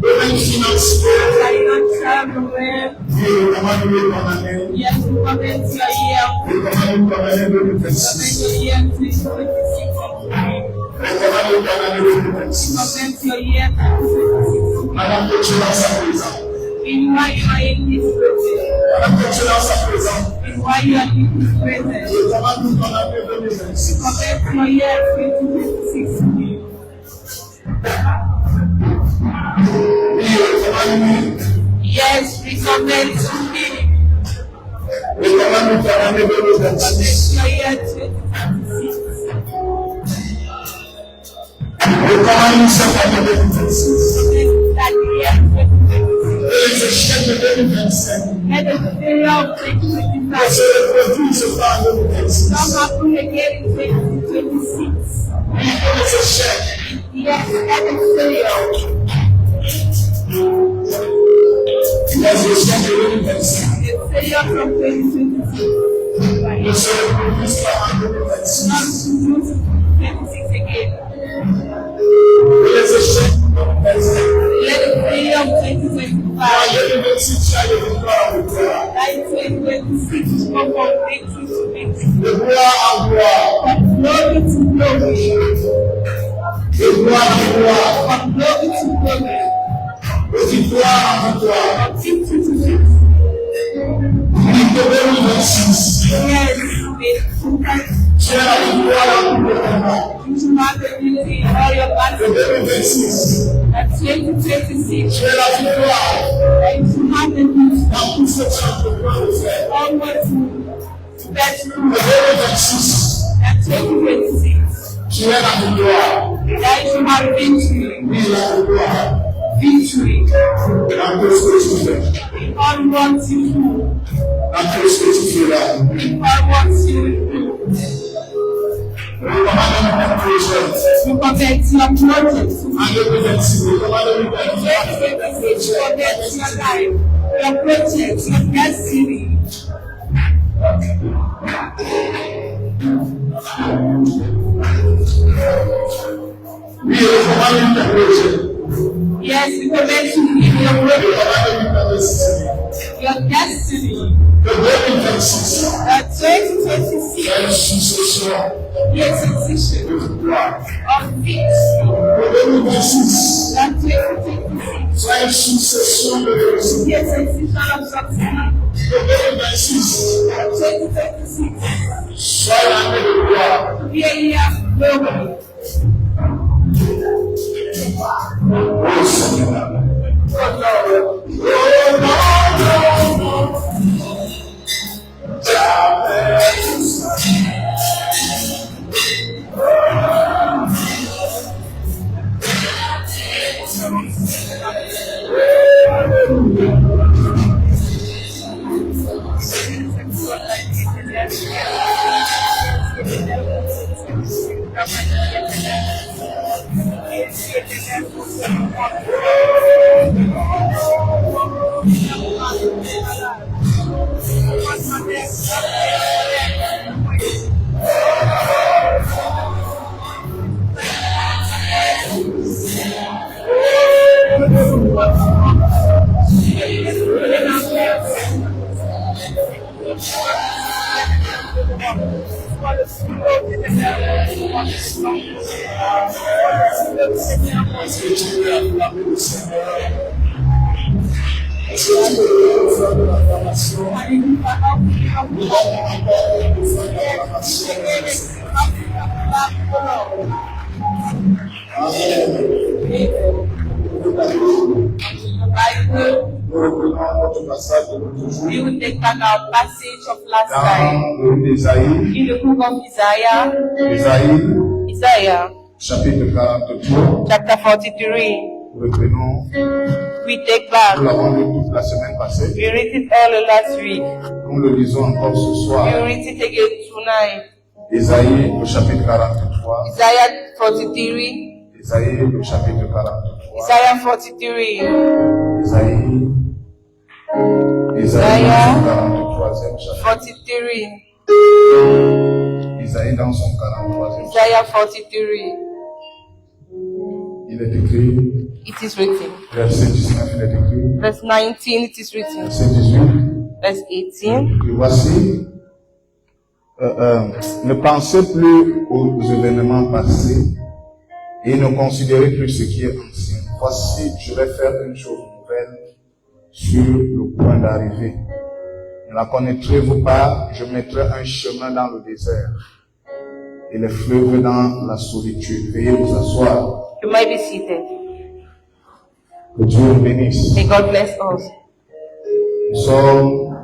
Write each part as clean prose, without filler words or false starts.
domaine financier, Yes, we commence your year. We commence your year 2026. Commence your year 2026. In why you are in this present. In why you are in this present. Commence your year 2026. Yes, we commence to me. We commence your year 2026. we commence that year 2026. There is a check of 2027. Let us figure out 2025. Some happen again in 2026. There is a check. Yes, let us figure out. Yes, we check the 2027. The failure from 2026. We celebrate this time and Not to 2026 again. there is a check of 2027. Let the failure of 2025. Our 2026 shall be declared. That 2026 will go from victory to victory. The glory and glory. From glory to glory. The glory and glory. From glory to glory. The glory and glory. From victory to victory. In the very verses. Yes, Share the glory and glory. into marketability in all your The battles. very verses. At 2026, Share the glory. into marketability, Now put the chant of God. onward to best The very verses. at 2026. Share the glory. That you have victory, We like the glory. victory And those things to them. in all what you do, And those things to them. in all what you do. We command them to praise. You commit your project. And the evidence. We command them to 2026, you commit your life, your project, your destiny. We command them to praise. Yes, you commit to live your We project, command them to praise. your destiny. The very verses. That 2026, And successor. your transition The glory. of victory. The very verses. That 2026, And successor. The verses. your transition of success. The very verses. That 2026, Shall under the glory. be a year of glory. We will take back our passage of last time Dans Isaïe, in the book of Isaiah, chapitre 43, chapter 43. reprenons. We take back. Nous l'avons lu toute la semaine passée. We read it all last week. Nous le lisons encore ce We soir. read it again tonight. Isaïe, le chapitre 43. Isaiah 43. Isaïe, le chapitre 43. Isaiah 43. Isaïe, Isaiah, le 43e chapitre. 43. Isaïe dans son 43e chapitre. Isaiah 43. il est écrit, It is written. verset 19, il est écrit, Verse 19, it is written. verset 18, Verse 18. et voici, ne pensez plus aux événements passés et ne considérez plus ce qui est ancien. Voici, je vais faire une chose nouvelle sur le point d'arriver. Ne la connaîtrez-vous pas? Je mettrai un chemin dans le désert et les fleuves dans la solitude. Veuillez vous asseoir. You may be seated. Que Dieu vous bénisse. May God bless us. Nous sommes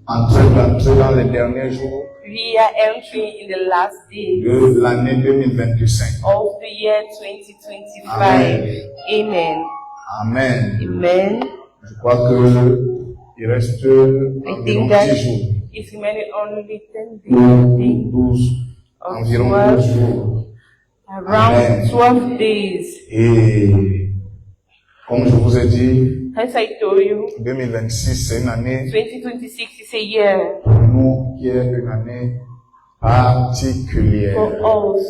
en train d'entrer dans les derniers jours We are entering in the last day de l'année 2025. of the year 2025. Amen. Amen. Amen. Amen. Je crois que il reste I environ think that 10 jours. it's remaining only 10 Ou days. 12, Of environ 12. 12 jours. Around Amen. 12 days. Et comme je vous ai dit, As I told you, 2026 c'est une année 2026 is a year pour nous qui est une année particulière. for us,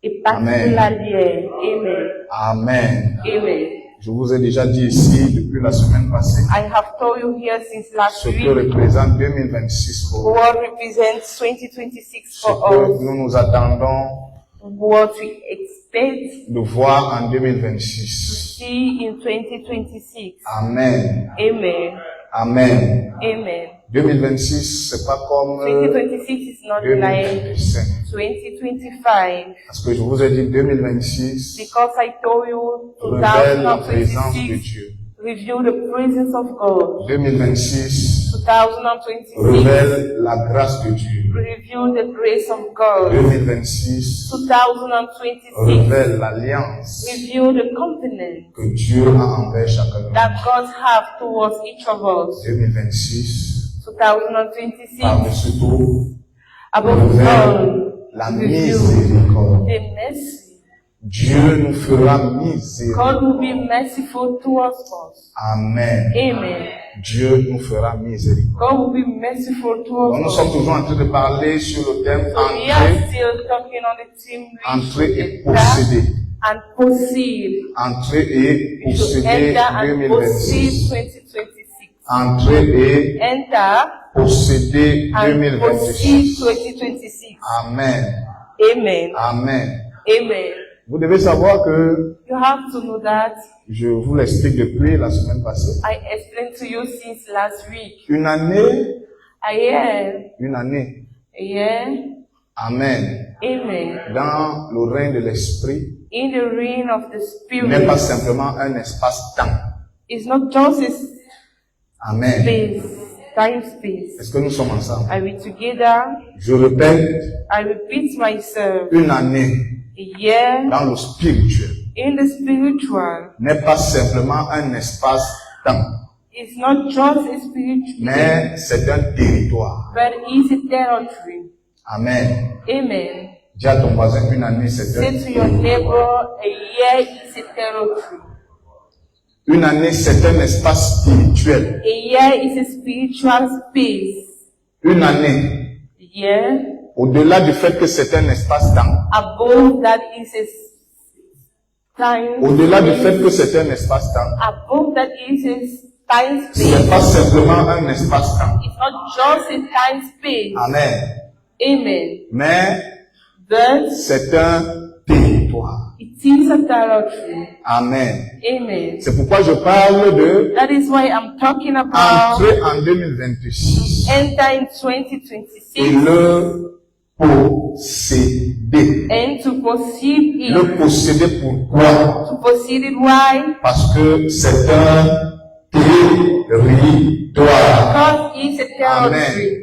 a particular year. Amen. Amen. Amen. Je vous ai déjà dit ici depuis la semaine passée I have told you here since last ce que week représente 2026 pour nous. what represents 2026 Ce for que us, nous nous attendons what we expect de voir en to 2026. see in 2026. Amen. Amen. Amen. Amen. 2026, c'est pas comme 2026 is not like 2025. 2025 Parce que je vous ai dit 2026 because I told you révèle la présence de 2026 Dieu. reveal the presence of God. 2026 2026 révèle la grâce de Dieu. reveal the grace of God. 2026 2026 révèle l'alliance reveal the covenant que Dieu a envers chacun de nous. that God have towards each of us. 2026 2026 par-dessus tout above révèle all la reveal miséricorde. the mercy. Dieu nous fera miséricorde. God will be merciful towards us. Amen. Amen. Dieu nous fera miséricorde. God will be merciful Donc, towards nous us. sommes toujours en train de parler sur le thème So we are entrer, still talking on the team entrer et enter posséder. and proceed. Entrer et To posséder enter and proceed 2026. 2026. Entrer et Enter posséder and proceed 2026. 2026. Amen. Amen. Amen. Amen. Vous devez savoir que You have to know that je vous l'explique depuis la semaine passée. I explained to you since last week. Une année, A year, une année. a year, Amen. amen. Dans le règne de l'esprit, In the reign of the n'est pas Spirit, simplement un espace-temps. it's not just a Amen. space, time space. Est-ce que nous sommes ensemble? Are we together? Je répète, I repeat myself. une année A year dans le spirituel in the spiritual n'est pas simplement un espace-temps, is not just a spiritual, mais c'est un territoire. but is a territory. Amen. Amen. Dis à ton voisin, une année, c'est Say un to your neighbor, a year is a territory. Une année, c'est un espace spirituel. A year is a spiritual space. Une année, A year, au-delà du fait que c'est un espace-temps, above that is a time au-delà du fait space. que c'est un espace-temps, Above that is a time c'est space. pas simplement un espace-temps. It's not just a time space. Amen. Amen. Mais But c'est un territoire. it is a territory. Amen. Amen. C'est pourquoi je parle de That is why I'm talking about entrer en 2026 enter in et 2026 le posséder. and to proceed Le in. posséder pourquoi? To proceed in why? Parce que c'est un territoire. Because it's a territory.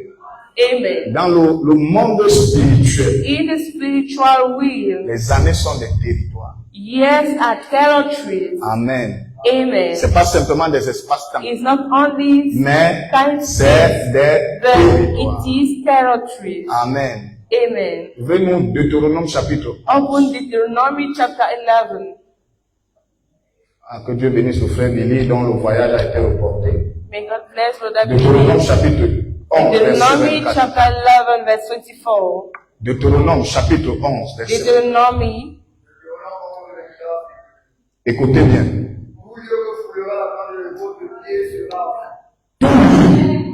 Amen. Dans le monde spirituel, In the spiritual will, les années sont des territoires. years are territories. Amen. Amen. C'est pas simplement des espaces-temps, It's not only mais time c'est space, des but territoires. it is territories. Amen. Amen. Venons Deutéronome chapitre 1. Open Deuteronomy chapter 11. Ah, que Dieu bénisse le frère Billy dont le voyage a été reporté. May God bless Brother Deutéronome Billy. chapitre 11, verset Deuteronomy 24. chapter 11 verse 24. Deutéronome chapitre 11, verset 24. Deuteronomy Écoutez bien.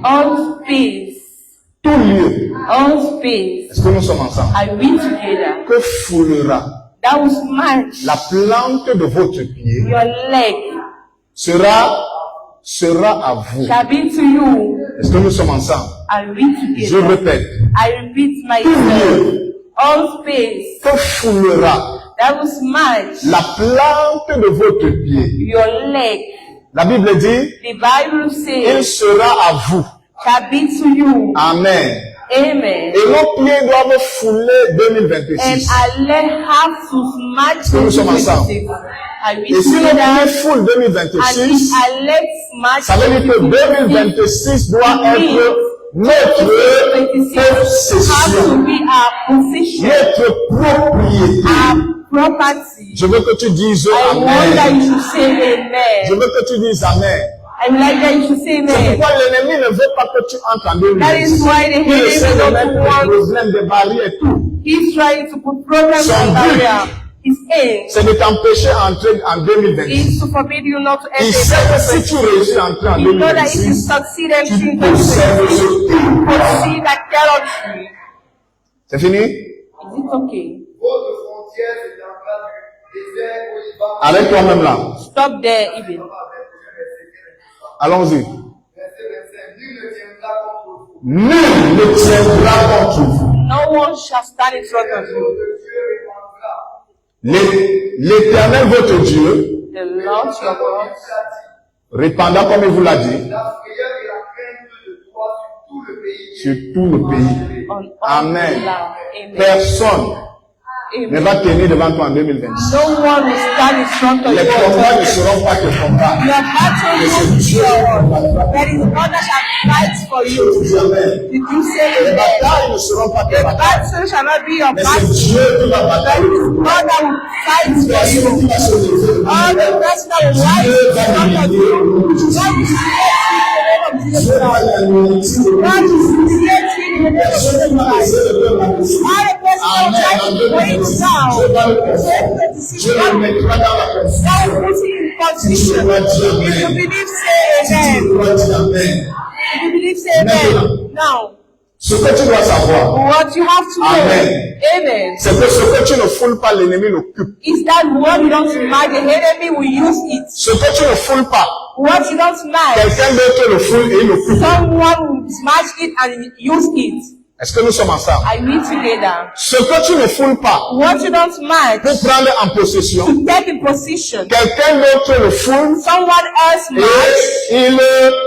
All space. Tout lieu. All space. Est-ce que nous sommes ensemble? Are we together? Que foulera That will smash la plante de votre pied your leg. sera à vous. Shall be to you. Est-ce que nous sommes ensemble? Are we Je together? répète. I repeat myself. All space. Que foulera That will smash la plante de votre pied. your leg. La Bible dit, The Bible il says, sera à vous. shall be to you. Amen. Amen. Et nos pieds doivent fouler And 2026. our leg have to smash Nous sommes ensemble. 2026. Are we Et si nos pieds together? foulent And 2026, if our leg smash ça veut dire que 2026 doit être notre 2026 have to possession, be our position, notre propriété. our property. Je veux que tu dises I want that Amen. you should say Je amen. veux que tu dises Amen. I would like that you should say C'est amen. pourquoi l'ennemi ne veut pas que tu entres en That is 2026. why the Il essaie de enemy mettre don't des want. problèmes, des barrières et tout. He's trying to put problems Son and but. barrier. His aim C'est de t'empêcher d'entrer en 2026. is to forbid you not to Il enter. sait que si tu réussis à entrer en You know that if you 2026, succeed tu in possèdes 2026, ce pays. you proceed that territory. C'est fini? Is it okay? Votre frontière, c'est en cas du désert au Liban. Avec toi-même là. Stop there even. Allons-y. Verset 25. Nul ne tiendra contre vous. Nul ne tiendra contre vous. No one shall stand in front of you. Votre Dieu répandra. L'Éternel votre Dieu The Lord your God répandra comme il vous l'a dit La frayeur et la crainte de toi sur tout le pays. on all Amen. the land. Amen. Personne ne Amen. va tenir devant toi en 2026. No one will stand in front of Les you. combats ne seront pas tes combats. Your battle Mais c'est will be Dieu qui yours. combattra. There is one that shall fight for you. Amen. Did you say Les amen? batailles ne seront pas tes The batailles. battle shall not be your Mais battle. c'est Dieu qui va There batailler. is God that will fight for Personne you. qui va se lever. All the person that will rise Dieu in va front of humilier you. le nom de Jésus. God will create in the name of Jesus Dieu va Christ. l'anéantir. God will create in the name of Personne Jesus qui va Christ. laisser le peuple avancer. All the person that will try Amen. En to break 2026, down. Dieu va le faire. 2026, Dieu le mettra dans la God confusion. will put you in Si tu position. dois dire If you Amen. believe, say Si tu amen. dois dire Amen. If you believe, say amen. Now, Ce que tu dois savoir, what you have to know, Amen. amen, c'est que ce que tu ne foules pas, l'ennemi l'occupe. is that what you don't mind, the enemy will use it. Ce que tu ne foules pas, What you don't mind, quelqu'un d'autre le foule et il l'occupe. someone will smash it and use it. Est-ce que nous sommes ensemble? I meet together. Ce que tu ne foules pas, What you don't mind, pour prendre en possession, to take in position. quelqu'un d'autre le foule Someone else smash et il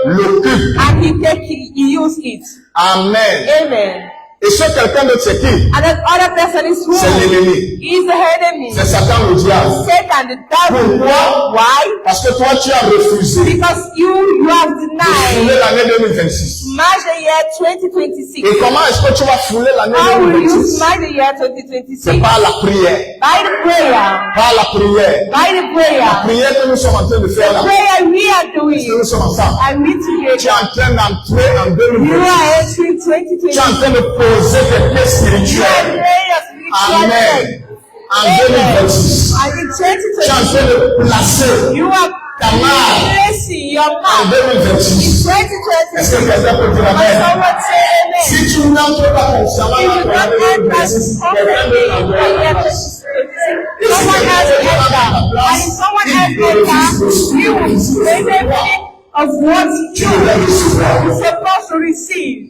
l'occupe. and he use it. Amen. Amen. Et ce quelqu'un d'autre, c'est qui? And that other person is who? C'est l'ennemi. He's the enemy. C'est Satan le diable. Satan, the devil. Pourquoi? Why? Parce que toi, tu as refusé Because you have de denied. fouler l'année 2026. Smash the year 2026. Et comment est-ce que tu vas fouler l'année How will you 2026? smash the year C'est 2026? par la prière. By the prayer. Par la prière. By the La prayer. prière que nous sommes en train de faire là. Prayer we are Est-ce que nous doing. sommes ensemble? And we Tu es together. en train d'entrer en You 2026. are entering Tu es en 2026. train de poser tes pieds You are spirituels. praying your spiritual Amen. life. En 2026. And in Tu es en 2026, train de placer you are ta main placing your en mouth. 2026. In Est-ce que 2026, quelqu'un peut dire can Amen? someone say amen? Si tu n'entres pas consciemment If dans you ton don't année enter 2026, quelqu'un confidently d'autre in the entrera year dans ta place. 2026, someone else enter. And if someone else enter, you will say the meaning of what Tu devrais recevoir. you're supposed to receive.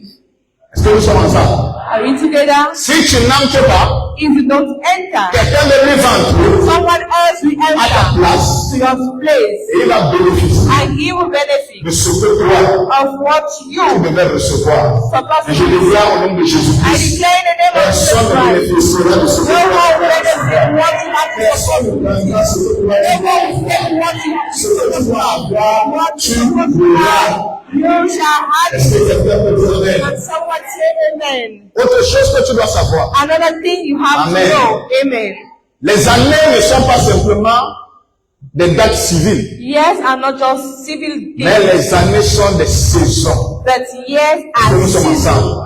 Est-ce que nous sommes ensemble? Are we together? Si tu n'entres pas, If you don't enter, quelqu'un de lui va entrer someone else will à ta enter place to your place. et il va bénéficier And he will benefit de ce que toi, of what tu you devais recevoir. supposed Et to je receive. déclare au nom de I Jésus-Christ, declare in the name of Jesus personne ne Christ. bénéficiera de ce que No tu one will as. benefit what you have to Personne ne prendra ce que tu No as. one will take what you have Ce que tu dois avoir, What tu you have l'auras. you shall have Est-ce it. que quelqu'un peut dire Amen? And someone say amen. Autre chose que tu dois savoir, Another thing you have Amen. to know. Amen. les années ne sont pas simplement des dates civiles, Years are not just civil mais things, les années sont des saisons. but years Que are nous sommes seasons. ensemble.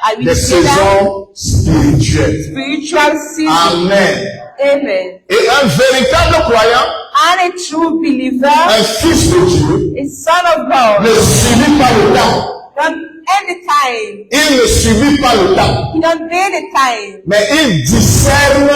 Are we Des together? saisons spirituelles. Spiritual seasons. Amen. Amen. Et un véritable croyant And a true believer, un fils de Dieu, a son of God, ne subit pas le temps. don't end the time. Il ne subit pas le temps, He don't bear the time. mais il discerne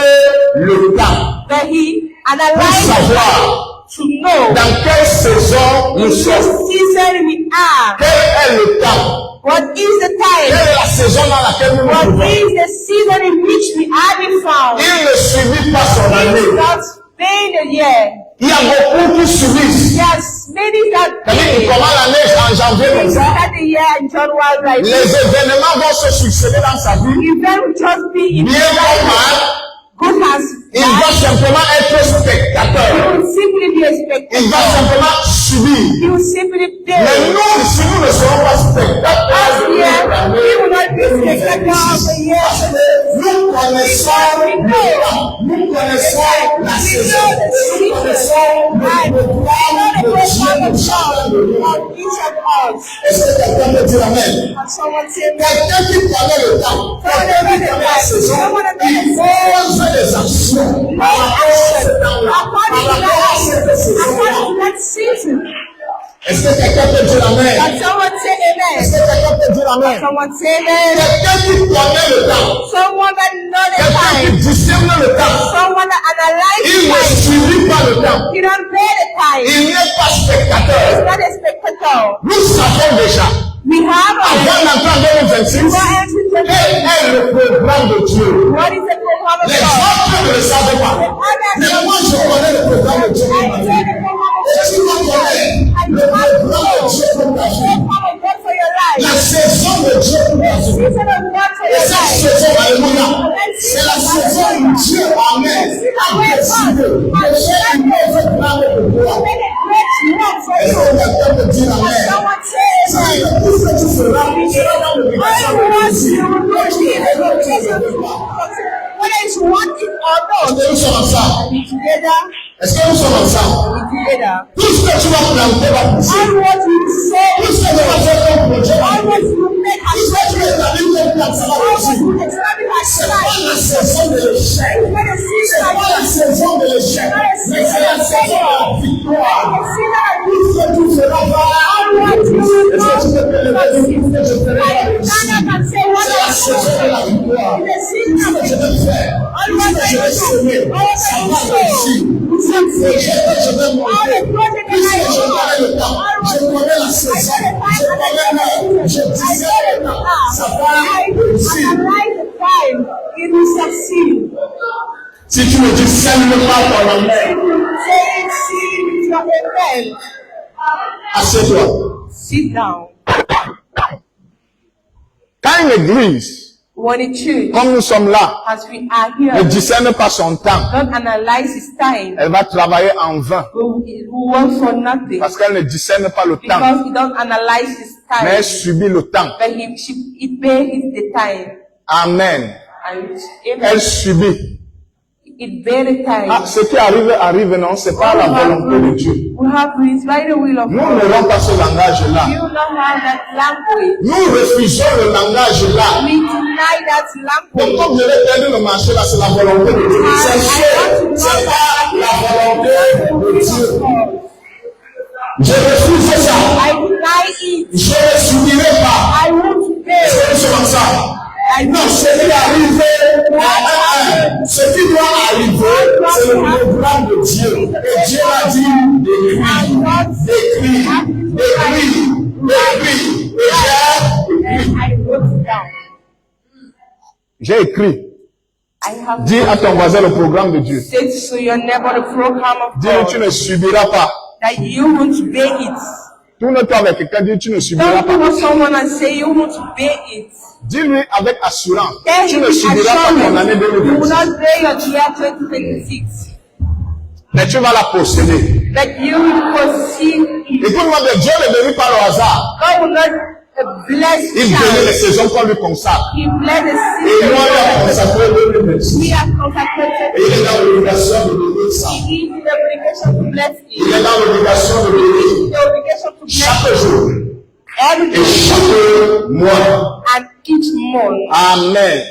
le temps But he pour analyzes savoir to know dans quelle saison in nous which sommes. season we are. Quel est le temps? What is the Quelle time? est la saison dans laquelle nous nous What trouvons? is the season in which we are being found? Il ne subit pas son He is année. not being the year. Il y a beaucoup qui subissent. Yes, maybe that C'est-à-dire qu'ils day. commencent l'année en janvier We comme ça. start the year in January like Les this. événements vont se succéder dans sa vie. Event will just be in Bien ou mal, good as il va bad. simplement être He spectateur. will simply be a Il va spectator. simplement subir. He will simply Mais bear. nous, si nous ne serons pas spectateurs, Last year, he will not be spectator of the year. nous connaissons le temps, nous connaissons la We saison, know the nous season. connaissons And we le know programme the de program Dieu of chacun de God nous. on each of us. Est-ce que quelqu'un peut dire Amen? And someone say, Quelqu'un qui connaît le temps, quelqu'un qui connaît la saison, il pose des actions par rapport à ce temps-là, par rapport à cette saison-là. according to that season. Est-ce que quelqu'un peut dire Amen? And someone say Est-ce amen. que quelqu'un peut dire Amen? Someone say amen. Quelqu'un qui connaît le temps, Someone that knows the quelqu'un qui time. discerne le temps, Someone that analyzes il ne time. subit pas le temps. He don't bear the time. Il n'est pas spectateur. Not a spectator. Nous savons déjà, We have avant already. d'entrer en 2026, quel est le programme de Dieu? What is the program of Les God? autres ne le savent pas. Mais moi, je connais le programme de Dieu pour ma vie. Et tu vas connaître le programme de Dieu pour ta vie. La saison de Dieu pour ta vie. Et cette saison, alléluia, c'est la saison où Dieu amène à décider de faire une nouvelle plan pour toi. Et c'est quelqu'un de dire Amen. C'est tout ce que tu feras, tu seras dans l'obligation de réussir. Whether it's wanting or Est-ce not, que nous sommes ensemble? we together, Est-ce que nous sommes ensemble? we together. Tout ce que tu vas planter va pousser. All what you say, Tout ce que tu vas faire comme projet va all what pousser. you make Tout ce que tu vas établir comme plan, ça va all what réussir. you establish C'est as pas life. la saison de l'échec. When the C'est season pas la saison de l'échec. Mais c'est la saison de la victoire. Tout ce que tu feras va. Est-ce que tu peux te lever et dire que je ferai la réussite? C'est la saison de la victoire. Tout ce que je vais faire, tout ce que je vais semer, ça va réussir. Tout ce que je vais monter, puisque je connais le temps, je connais la saison, je connais l'heure, je disais le temps, ça va réussir. It will succeed. Si tu me dis seulement pas ton amen, Say it, see with your amen. assieds-toi. Sit down. Quand une église, When a church, comme nous sommes là, as we are ne here, discerne pas son temps, don't analyze his time. elle va travailler en vain Who work for nothing parce qu'elle ne discerne pas le temps, because he don't analyze his mais elle time, subit le temps. but he pay the time Amen. and Elle subit. it bear the time. Ah, ce qui arrive, arrive, non, c'est pas la volonté de Dieu. We have it's by the will of Nous God. n'aurons pas ce langage-là. You don't have that language. Nous refusons le langage-là. We deny that Donc, language. comme je l'ai perdu le marché là, c'est la volonté de Dieu. C'est sûr, c'est pas la volonté de Dieu. Je refuse ça. I deny it. Je ne subirai pas. I won't pay. Est-ce que nous sommes ensemble? Non, ce qui arrive, ce qui doit arriver, c'est le programme de Dieu. Et Dieu a dit, écris, And I wrote it down. J'ai écrit. I have Dis à ton voisin le programme de Dieu. said to your neighbor the program of Dis-lui, tu God ne subiras pas. that you won't pay it. Tourne-toi avec quelqu'un, dis, tu ne subiras Don't pas. go to someone and say you won't pay it. Dis-lui avec assurance, Tell tu him ne with subiras pas ton année assurance you will 2026. not pay your year 2026. Mais tu vas la posséder. That you will proceed it. Écoute-moi, Dieu ne bénit pas le hasard. God will not bless Il bénit les child. saisons qu'on lui consacre. He bless the Et moi, il a season. consacré 2026. We are consecrated. Et il est dans l'obligation de bénir ça. He is in the obligation to bless Il it. est dans l'obligation de bénir The obligation to bless chaque jour every et day chaque mois. and each month. Amen.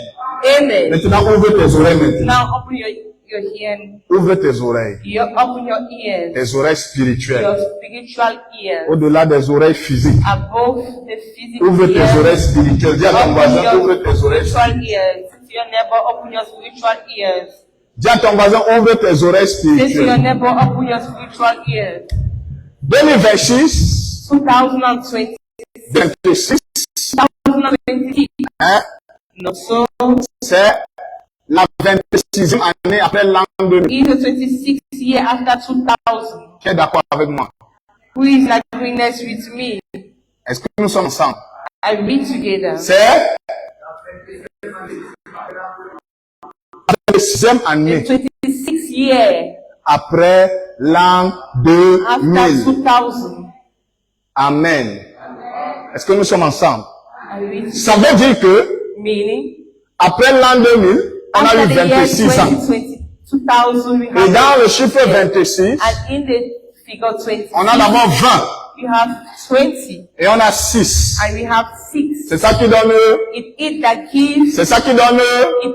Amen. Maintenant, ouvre tes oreilles maintenant. Now open your Your hearing. Ouvre tes oreilles. You open your ears. Tes oreilles spirituelles. Your spiritual ears. Au-delà des oreilles physiques. Above the physical Ouvre tes ears. oreilles spirituelles. Dis à ton voisin, ouvre tes oreilles spiritual spirituelles. ears. To your neighbor, open your spiritual ears. Dis à ton voisin, ouvre tes oreilles Say to your spirituelles. neighbor, open your spiritual ears. 2026, 2020. 26, 2026. hein, No, so c'est la 26e année après l'an 2000. is the 26th year after 2000. Qui est d'accord avec moi? Who is in agreement with me? Est-ce que nous sommes ensemble? I read together. C'est la 26e The année 26th year après l'an after 2000. 2000. Amen. Est-ce que nous sommes ensemble? I read Ça veut dire que meaning après l'an 2000, on a after eu the year 26 ans. 2020, 2000 we Et have dans le chiffre 26, and in the figure 20 on a d'abord 20 we have 20 et on a 6. and we have 6. C'est ça qui donne, It that gives c'est ça qui donne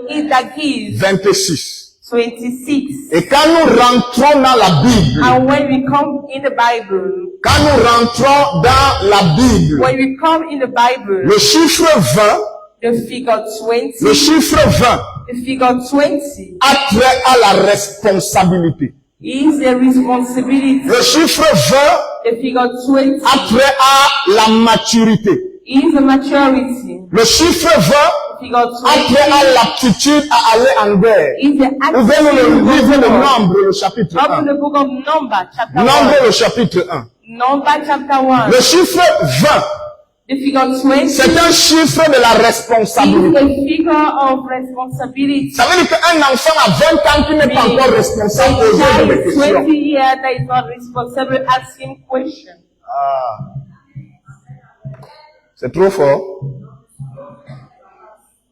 it that gives 26. 26. Et quand nous rentrons dans la Bible, And when we come in the Bible, quand nous rentrons dans la Bible, when we come in the Bible, le chiffre 20, the figure 20, le chiffre 20 the figure 20 a trait à la responsabilité. is a responsibility. Le chiffre 20 The figure 20 a trait à la maturité. is a maturity. Le chiffre 20 The figure a trait 20 à l'aptitude à aller en guerre. is the Ouvrez-nous le livre de attitude. Nombre, le chapitre Open 1. the book of Number, chapter Nombre, 1. le chapitre 1. Number, chapter 1. Le chiffre 20, The figure 20 is c'est un chiffre de la responsabilité. a figure of responsibility. Ça veut dire qu'un enfant à 20 ans qui n'est pas encore responsable A pose des child is questions. 20 years that is not responsible asking questions. C'est trop fort.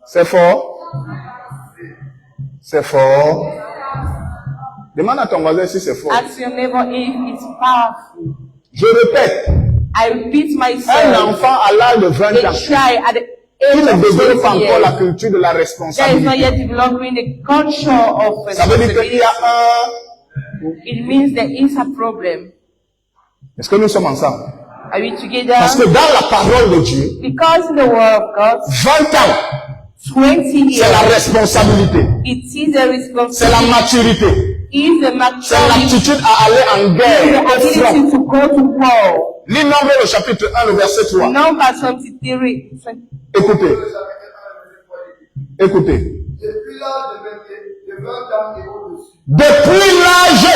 C'est fort. C'est fort. Demande à ton voisin si c'est fort. Ask your neighbor if it's powerful. Je répète, I repeat un myself. enfant à l'âge de 20 A ans child at the qui age ne of développe pas 20 encore la years culture de la that is not responsabilité. yet developing the culture of Ça veut dire qu'il y responsibility. a It means there is a problem. Est-ce que nous sommes ensemble? Are we together? Parce que dans la parole de Dieu, Because in the word of God, 20 ans, 20 c'est la years, responsabilité. it is a C'est la responsibility. maturité. Is the C'est maturity, l'aptitude à aller en guerre, au the front. ability to go to war. Lis Nombre, le chapitre 1, le verset 3. Number 23. Écoutez, écoutez. Depuis l'âge de 20 ans et au-dessus. Depuis l'âge de,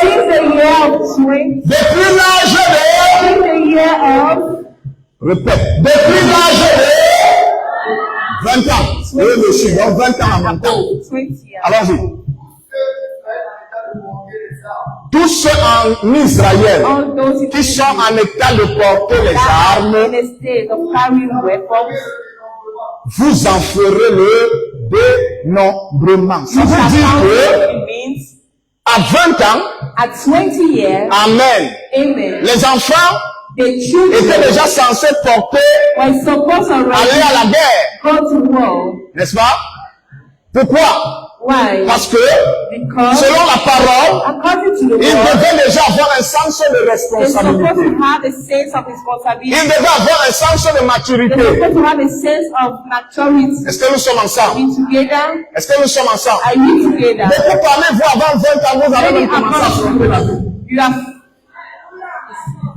Since the year of 20, depuis l'âge de, since the year of répète, depuis l'âge de 20 ans. Oui, monsieur, donc 20 ans à mon temps. 20 years. Allons-y. Ceux qui seraient en état de porter les armes. Tous ceux en Israël All those qui sont en état de porter les in armes, a state of carrying weapons, vous en ferez le dénombrement. Ça you veut shall dire count que it means à 20 ans, at 20 years, amen, amen, les enfants the children étaient déjà censés porter, were supposed to aller already à la guerre, go to war. n'est-ce pas? Pourquoi? Why? Parce que, Because selon la parole, according to the ils word, devaient déjà avoir un sens de they're supposed responsabilité. to have a sense of Ils responsibility. devaient avoir un sens de They're maturité. supposed to have a sense of maturity. Est-ce que nous sommes Are ensemble? we together? Est-ce que nous sommes ensemble? Are we together? Beaucoup parmi vous avant 20 ans, vous avez même commencé à affronter la vie. You have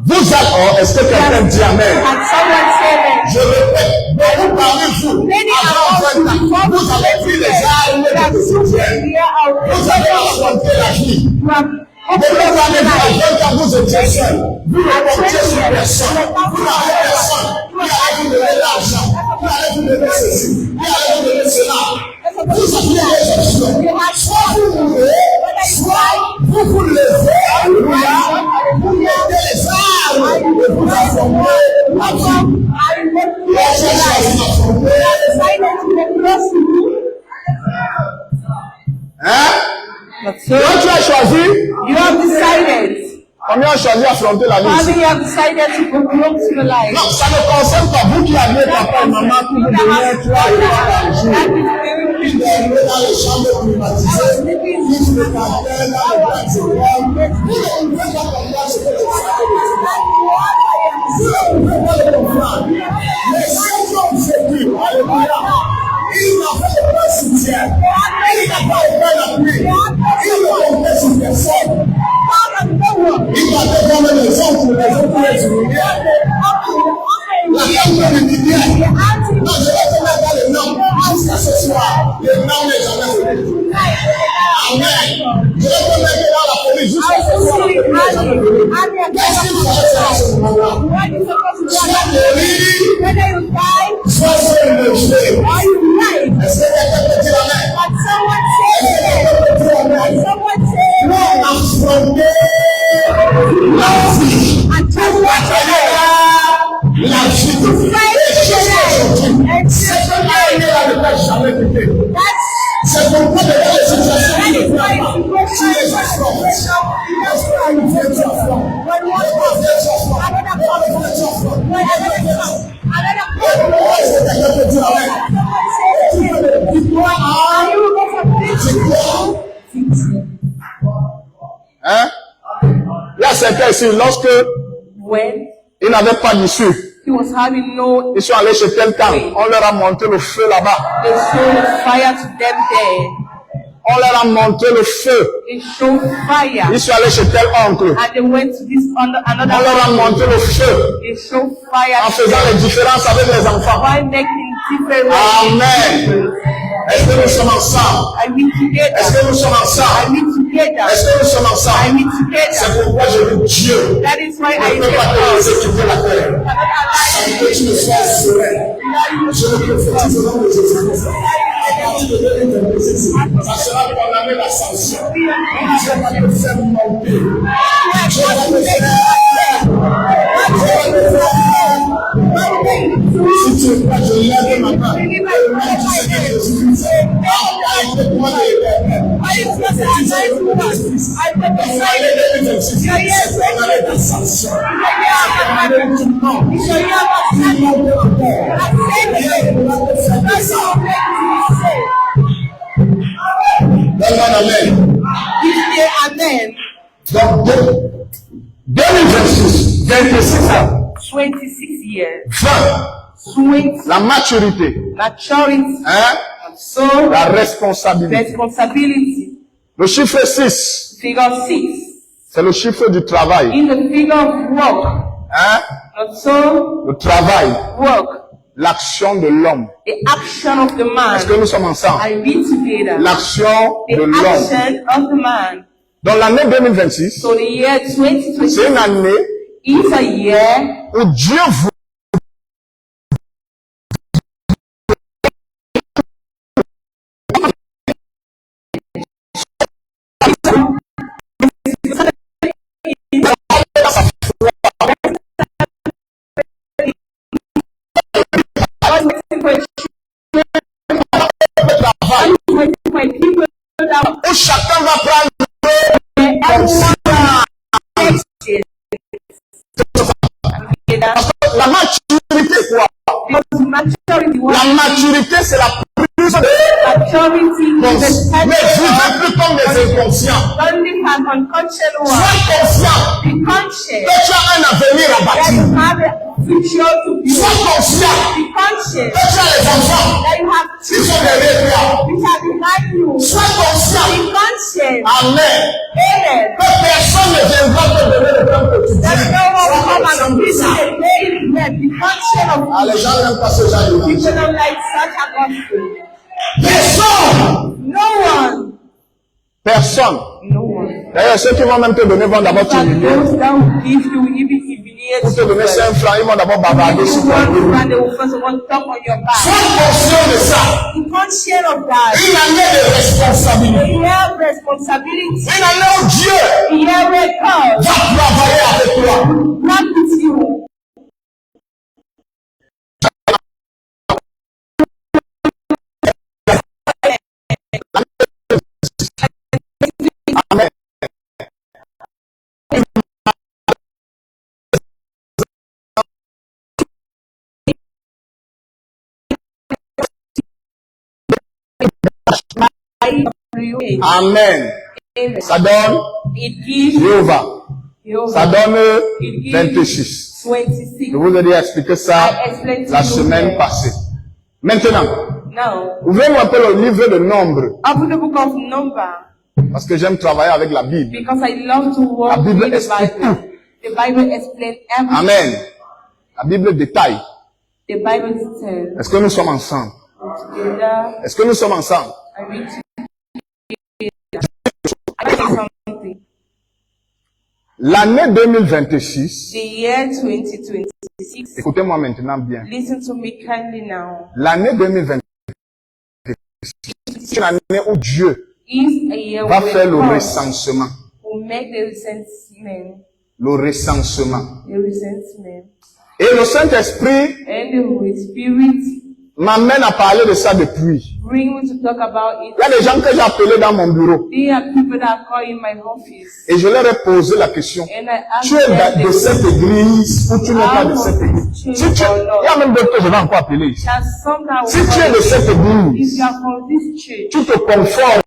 Vous êtes, oh, est-ce que quelqu'un dit amen? had someone say that. Je répète, beaucoup parmi vous, Many avant are 20 ans, vous avez pris les armes you have de quotidien. Vous avez affronté la vie. You have Beaucoup parmi vous, à 20 ans, vous étiez seul. Vous ne comptiez sur personne. Vous n'avez personne. Qui allait vous donner l'argent? Qui allait vous donner ceci? Qui allait vous donner cela? Vous aviez des options. Soit vous mourrez, soit vous vous levez, alléluia, vous mettez les armes et vous affrontez la vie. Et j'ai choisi d'affronter. Hein? Quand tu as choisi, You have decided. combien ont choisi d'affronter la vie? Father, you have decided to go close to the light. Non, ça ne concerne pas vous qui avez papa et maman qui vous donnaient 3 € par jour. dans les chambres climatisées, plus le caractère dans les bâtiments. Vous ne pouvez pas comprendre ce que les vous ne pouvez pas le comprendre. Les 5 hommes vécus, alléluia. Il n'a pas de point cimetière. Il n'a pas de point d'appui. Il ne comptait sur personne. Il battait comme les hommes pour les autres les humilier. La femme de l'humilier. Non, je vais te mettre dans les noms jusqu'à ce soir. Les noms n'est jamais venu. Amen. Je vais te mettre dans la police jusqu'à ce soir. Qu'est-ce qu'il faut faire à ce moment-là? Soit mourir, soit se lever. Est-ce que quelqu'un peut dire amen? Est-ce que quelqu'un peut dire amen? Pour affronter la vie. La vie de Dieu. C'est que là, il est là, ne peut jamais quitter. C'est pourquoi dans les situations qui ne plaisent pas, si les affrontes, lorsqu'on nous fait du affront, lorsqu'on fait du affront, lorsqu'on fait du affront, est-ce que quelqu'un peut dire amen? Hein? Là, c'est que ici, lorsque ils n'avaient pas d'issue, ils sont allés chez quelqu'un, on leur a monté le feu là-bas. On leur a monté le feu. Ils sont allés chez tel oncle. On leur a monté le feu. En faisant les différences avec les enfants. Amen. Est-ce que nous sommes ensemble? Est-ce que nous sommes ensemble? Est-ce que nous sommes ensemble? C'est pourquoi je dis Dieu ne peut pas te laisser quitter la terre sans que tu ne sois serein. Je le prophétise au nom de Jésus-Christ. À partir de 2026, ça sera condamné la sanction. Dieu va te faire monter. Dieu va te faire. Si tu es prêt, je lève ma main. Et le nom du Seigneur Jésus-Christ. Avec-moi de l'éternel. Envoyez 2026. C'est condamné la sanction. C'est condamné tout le monde. Tout le monde est encore. Dieu va te faire ça. Amen. Amen. Donc, 2026, 26 ans. 26 years. 20. La maturité. Maturity. Hein? So, La responsabilité. responsibility. Le chiffre 6. Figure 6. C'est le chiffre du travail. In the figure of work. Hein? So, Le travail. work. L'action de l'homme. The action of the man. Est-ce que nous sommes ensemble? I read together. L'action The de l'homme. action of the man. Dans l'année 2026, So the year 2026 c'est une année is a year où Dieu vous où chacun va prendre comme ça. La maturité, quoi? La maturité, c'est la plus de mais vous êtes plus comme des inconscients. Sois conscient que tu as un avenir à bâtir. Sois conscient que tu as les enfants qui sont derrière toi. Sois conscient. Amen. Que personne ne viendra te donner le temps que tu dis. Ah, les gens n'aiment pas ce genre de choses. Personne. D'ailleurs, ceux qui vont même te donner vont d'abord t'humilier. Pour te donner 5 francs, ils vont d'abord bavarder sur toi. Sois conscient de ça. Une année de responsabilité. Une année où Dieu va travailler avec toi. Amen. faith. Amen. Amen. Ça donne It gives Jéhovah. Ça donne It gives 26. 26. Je vous ai déjà expliqué ça I explained to la you semaine there. passée. Maintenant, Now, ouvrez-moi un peu le livre de Nombres, open the book of Number parce que j'aime travailler avec la Bible. because I love to work La Bible with the explique Bible. The Bible explains everything. Amen. La Bible détaille. The Bible says Est-ce que nous sommes ensemble? together. Est-ce que nous sommes ensemble? I read something. L'année 2026, The year 2026. écoutez-moi maintenant bien. Listen to me kindly now. L'année 2026, c'est une année où Dieu Is a year va where faire le God recensement. will make the resentment. Le recensement. The resentment. Et le Saint-Esprit And the Holy Spirit m'amène à parler de ça depuis. bring me to talk about it. Il y a des gens que j'ai appelés dans mon bureau There are people that call in my office. et je leur ai posé la question. And I ask Tu es them de cette église ou tu n'es pas de out cette of église? this church Si tu, or il y not. a même d'autres que je vais encore appeler ici. There's some that will Si tu es call de me. cette If église, you are from this church, tu te conformes.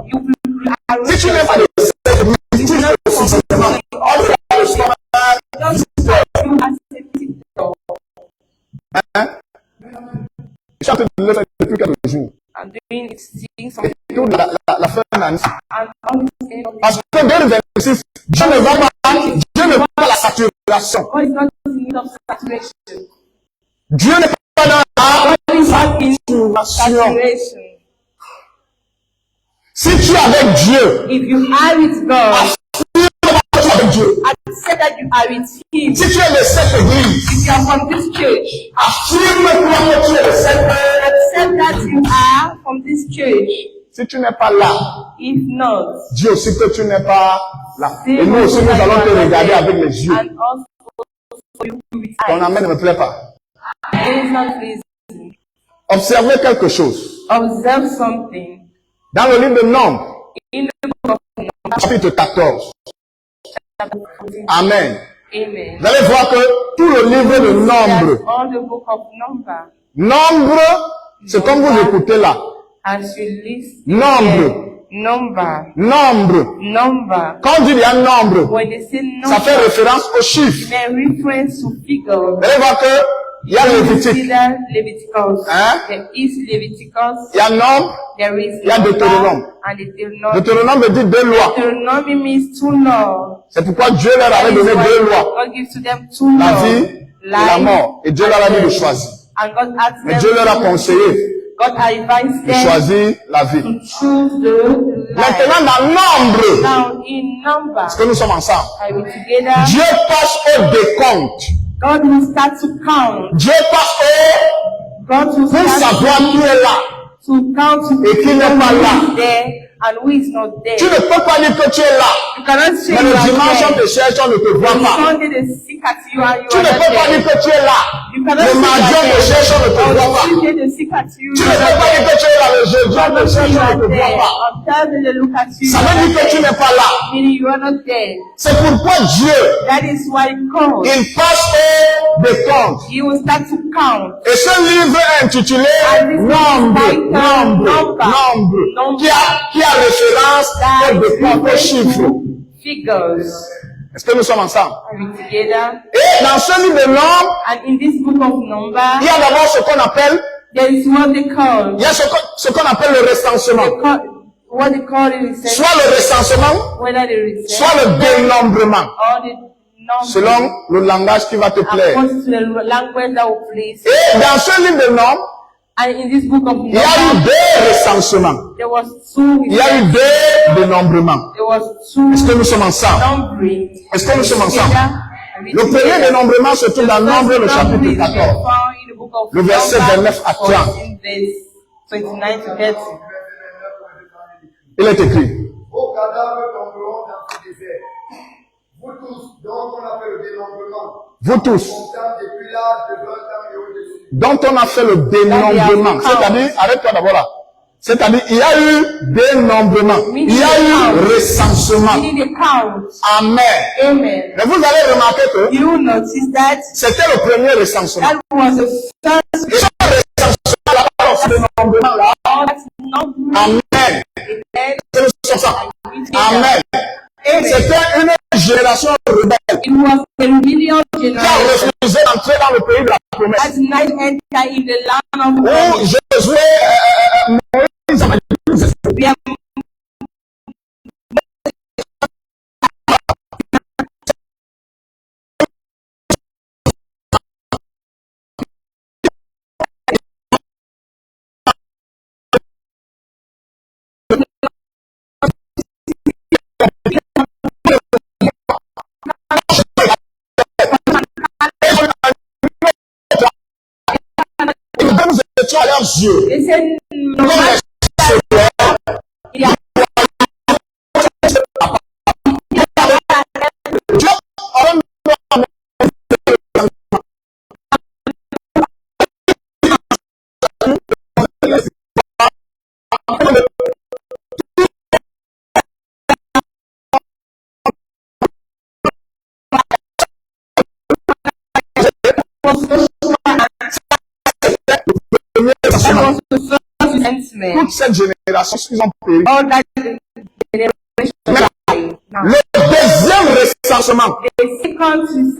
you will arrange Si tu n'es pas de cette église, tu te conformes. just you accept it. Hein? Je suis en train de le faire depuis quelques jours. I'm doing it, seeing Et something, toute la fin de l'année. and all this end of Parce que 2026, Dieu ne va pas la saturation. God is not in need of saturation. Dieu n'est pas dans la God is not in saturation. Si tu es avec Dieu, If you are with God, tu es avec Dieu. accept that you are with Him. Si tu es de cette église, If you are from this church, affirme-toi que tu es de cette église. accept that you are from this church. Si tu n'es pas là, If not, dis aussi que tu n'es pas là. say Et nous aussi, nous also that allons te you are regarder there. avec les yeux. And also for you with Ton eyes. amen ne me plaît pas. It is not pleasing. Observez quelque chose. Observe something. Dans le livre de Nombres, In the book of Numbers, chapitre 14. chapter 14. Amen. Amen. Vous allez voir que tout le livre de That's Nombres, all the book of Numbers. Nombre, c'est comme vous écoutez là. As you listen, Nombre, number, nombre. number. Quand on dit il y a nombre, When they say ça fait number, référence aux chiffres. they reference to figures. Vous allez voir que il y a Lévitique, Consider Leviticus. Hein? There is Leviticus. il y a Nombre, There is Il y a number Deutéronome. and the Deuteronomy. Deutéronome me dit deux lois. Deuteronomy means two laws. C'est pourquoi Dieu leur That avait is donné why deux lois. God gives to them two La laws. vie et la mort. Et Dieu leur a dit de choisir. And God asked Mais them Dieu leur a to- conseillé God advised de them choisir la vie. to choose the life. Maintenant, dans Nombre, Now in number, est-ce que nous sommes ensemble? are we together? Dieu passe au décompte. God will start to count. Dieu passe God will pour start savoir qui est là. to count Et qui n'est pas who là. is there and who is not there. Tu ne peux pas dire que tu es là. You cannot say Mais you le are dimanche, on there. te cherche, on ne te voit On pas. Sunday they seek at you and you Tu are ne not peux pas dire there. que tu es là. You cannot Le say mardi, you on te are cherche, on ne te there. voit On pas. Tuesday they seek at you. Tu You ne are peux not pas dire there. que tu es là. Le jeudi, on te You cherche, on are ne te voit there. pas. On Thursday they look at you. Ça You veut are dire que tu not n'es there. pas là. Meaning you are not there. C'est pourquoi Dieu, That is why God, il passe au décompte. He will start to count. Et ce livre est intitulé Nombre, qui a référence That au décompte, aux refers chiffres. to figures. Est-ce que nous sommes ensemble? Are we together? Et dans ce livre de Nombres, And in this book of il Numbers, y a d'abord ce qu'on appelle, there is what they call, il y a ce qu'on appelle le recensement. what they call it is Soit le recensement, whether they soit le dénombrement. or the number Selon le langage qui va te plaire. according to the language that will please. Et dans ce livre de Nombres, And in this book of il y a eu Numbers, deux recensements. there was two. Il y a eu deux dénombrements. There was two Est-ce que nous sommes ensemble? numbering. Est-ce que nous sommes ensemble? Are we Le premier together? dénombrement se trouve dans Nombre, le chapitre 14. Le verset 29 à 30. Verse 29 to 30. Il est écrit. Vos cadavres tomberont dans ce désert. Vous tous, dont on a fait le dénombrement, Vous tous, comptant depuis l'âge de 20 ans et au-dessus. dont on a fait le dénombrement. C'est-à-dire, arrête-toi d'abord là. C'est-à-dire, il y a eu dénombrement. Il y a eu recensement. We need a count. Amen. Amen. Mais vous allez remarquer que You notice that c'était le premier recensement. that was the first Et ce recensement là, ce dénombrement là, all that numbering. Amen. Amen. C'était une génération rebelle It was a rebellious qui a generation refusé d'entrer dans le pays de la promesse. that did not enter in the land of Où promise. Josué, Moïse avait dit, We are nous étions à leurs yeux. They said, no Comme matter les Yeah. Dieu aurait mis was the first sentiment. toute cette génération, ils ont péri. All that generation died. Now, Le deuxième recensement, the second census,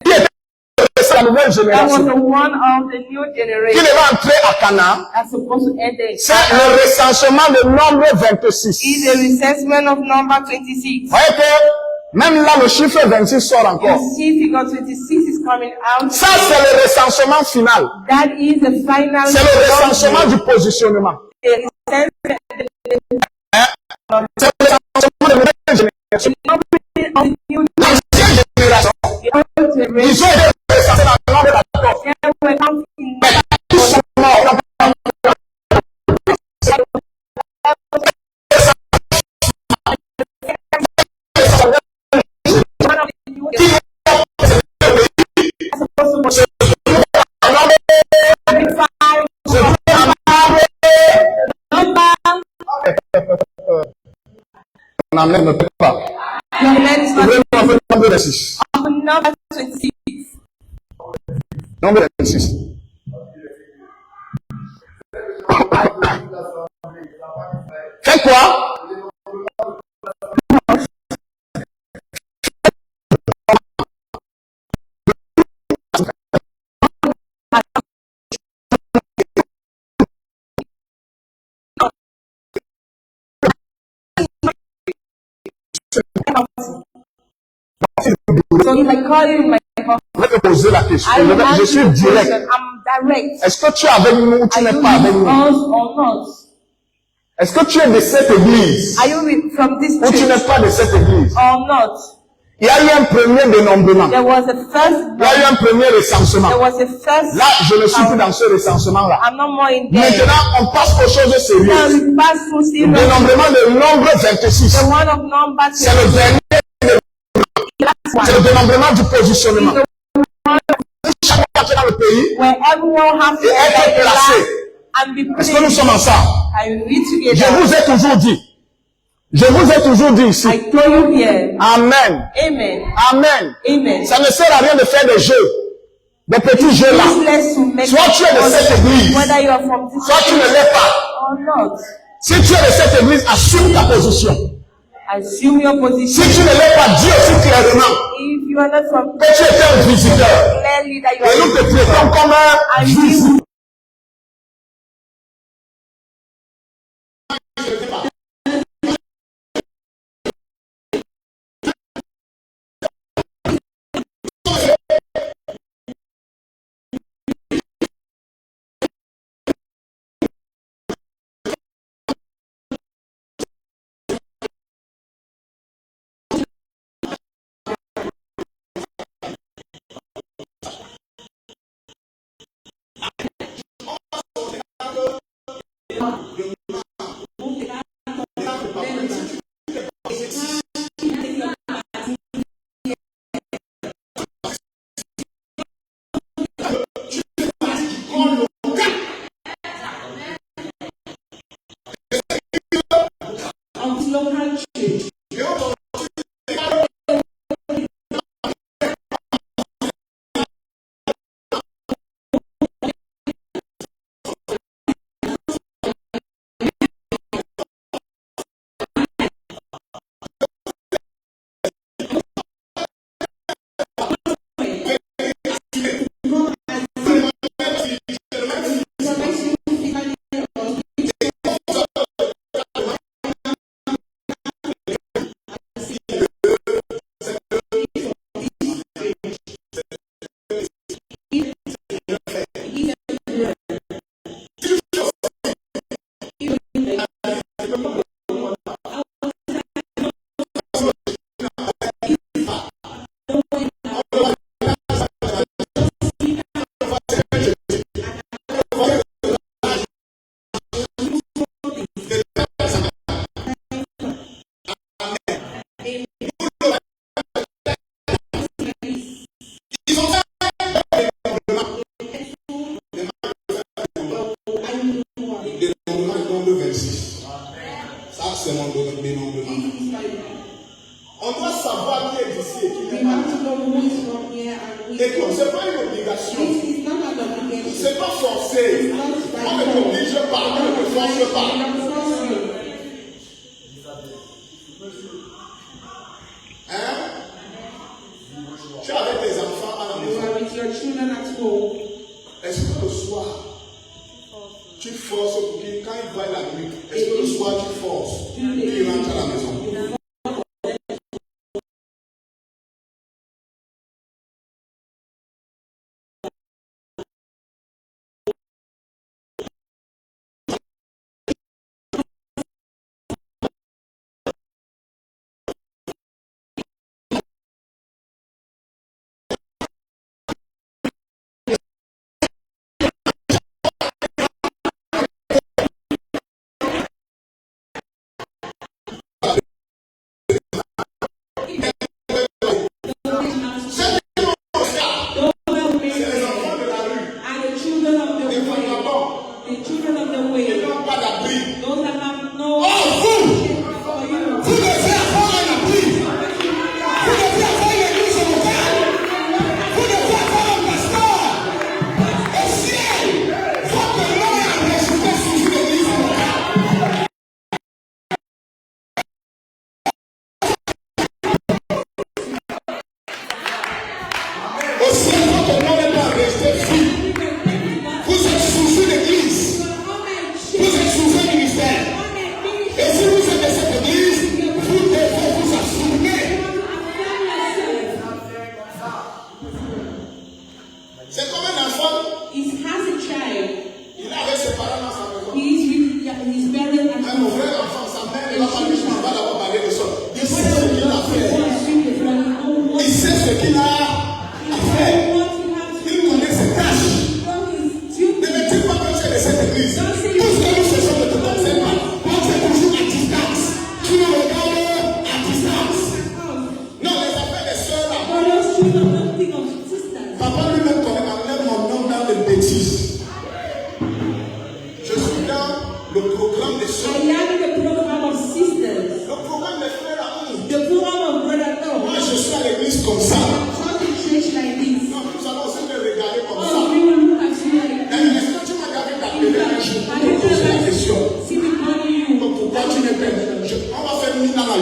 qui était la nouvelle that was génération, the one of the new qui generation devait entrer à Canaan, that's supposed to enter. c'est le recensement de nombre 26. Is a recensement of number 26. Vous voyez que même là, le chiffre 26 sort You encore. see, figure 26 is coming out. Ça, c'est le recensement final. That is the final. C'est le recensement du positionnement. The recensement C'est le recensement de la nouvelle génération. of the new L'ancienne génération, generation. ils ont été recensés dans le nombre d'accord. They were counting Mais tous sont morts. one of the new supposed to number. On n'amène ne peut pas. Your man is not Ouvrez-moi un peu le nombre 26. of number 26. Nombre 26. Fais quoi? So if I call you my husband, Je vais te poser la question. I will ask Je you suis a direct. question. I'm direct. Est-ce que tu es avec nous ou tu Are n'es you pas avec with nous? us or not? Est-ce que tu es de cette église Are you with, from this ou tu n'es church pas de cette église? or not? Il y a eu un premier dénombrement. There was a first. Il y a eu un premier recensement. There was a first. Là, je ne suis plus dans ce recensement-là. I'm not more in there. Maintenant, on passe aux choses Now sérieuses. we pass through Le serious. dénombrement de nombre 26. The one of number C'est le 26. dernier. Last C'est le one. dénombrement du positionnement. The one Chaque fois que tu es dans le pays, where everyone has to Et être enter the placé. land and be est-ce que nous placed. sommes ensemble? I will read Je together. vous ai toujours dit. Je vous ai toujours dit ici. I told you here. Amen. Amen. Amen. Amen. Ça ne sert à rien de faire des jeux. Des petits jeux là. Useless to make Soit tu es de cette église, whether you are from this soit tu ne l'es pas. or not. Si tu es de cette église, assume ta position. Assume your Si position. tu ne l'es pas, dis aussi clairement If you are not from que tu étais un visiteur. clearly that you Et nous are te traitons comme un and visiteur. c'est mon dénombrement. This is my On doit savoir qui est d'ici et qui We n'est pas have to là. know who is from here and who Et is comme from ce n'est pas une obligation, This is not an obligation. c'est pas forcé. On ne t'oblige pas, on ne te force pas. Hein? Tu es avec tes enfants à la You maison. are with your children at home. Est-ce que le soir, tu forces pour qu'il, quand il va la nuit, est-ce que le soir tu forces pour qu'il rentre à la maison? C'est comme un enfant. He has a child. Il est avec ses parents dans sa maison. He's very Mais mon frère enfant, sa mère ne va pas lui dire, il va d'abord parler de ça. Il sait ce qu'il a fait. Il sait ce qu'il a fait. Il connaît ses tâches. Ne me dis pas que tu es de cette église. Tout ce que nous faisons ne te concerne pas. Moi, tu es toujours à distance. Tu nous regardes à distance. Non, les affaires des soeurs là. Papa lui-même connaît mon nom dans les bêtises. Je suis dans le programme des soeurs. I am the program of sisters. Le programme des frères là. The program of brother Moi, no. je suis à l'église comme ça. Not in church like this. Non, nous allons aussi te regarder comme Oh, ça. we will look at you like Mais est-ce que tu m'as gardé ta télé un jour pour te poser la question? see the money you. Pourquoi tu n'es pas? On va faire une dans la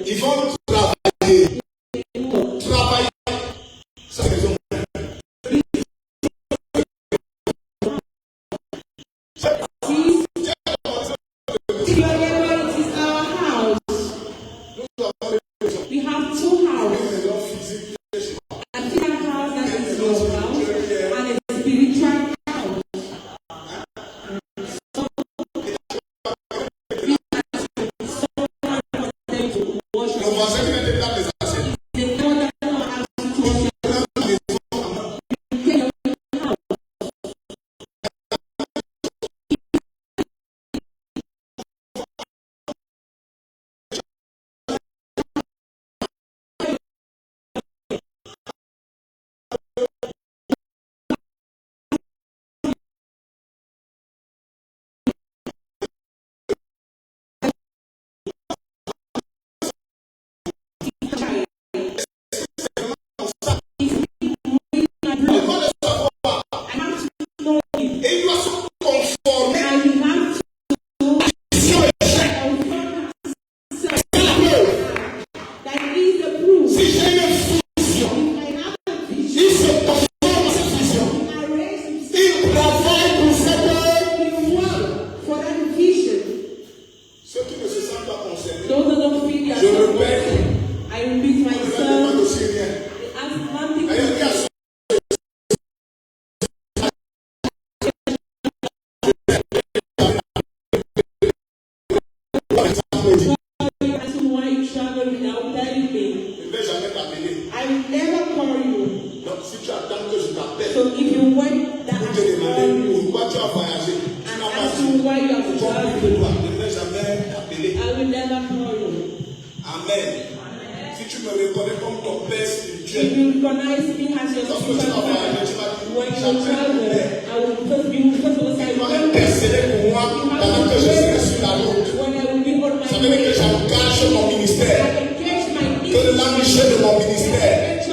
ils vont travailler. Travailler. Ça, ils ont. It is our house. We have two houses. A physical house that is your house and a spiritual house. Mon voisin qui était dans les assiettes. They know that no one has to wash t'appeler. I will never call you. Donc si tu attends que je t'appelle So if you want that pour I te will call demander you pourquoi tu as voyagé, tu and n'as pas ask dit. you why you have Compris de traveled, toi, je ne vais jamais t'appeler. I will never call you. Amen. Si tu me reconnais comme ton père If spirituel, you recognize me as your lorsque tu spiritual vas voyager, father, tu vas dire, when you j'appelle travel, mon père. I will first be first of all say, Tu dois intercéder pour moi pendant que je serai sur la route. when I will be on my Ça veut dire que way, j'engage mon I ministère, engage my que l'ambition de mon ministère, ministry.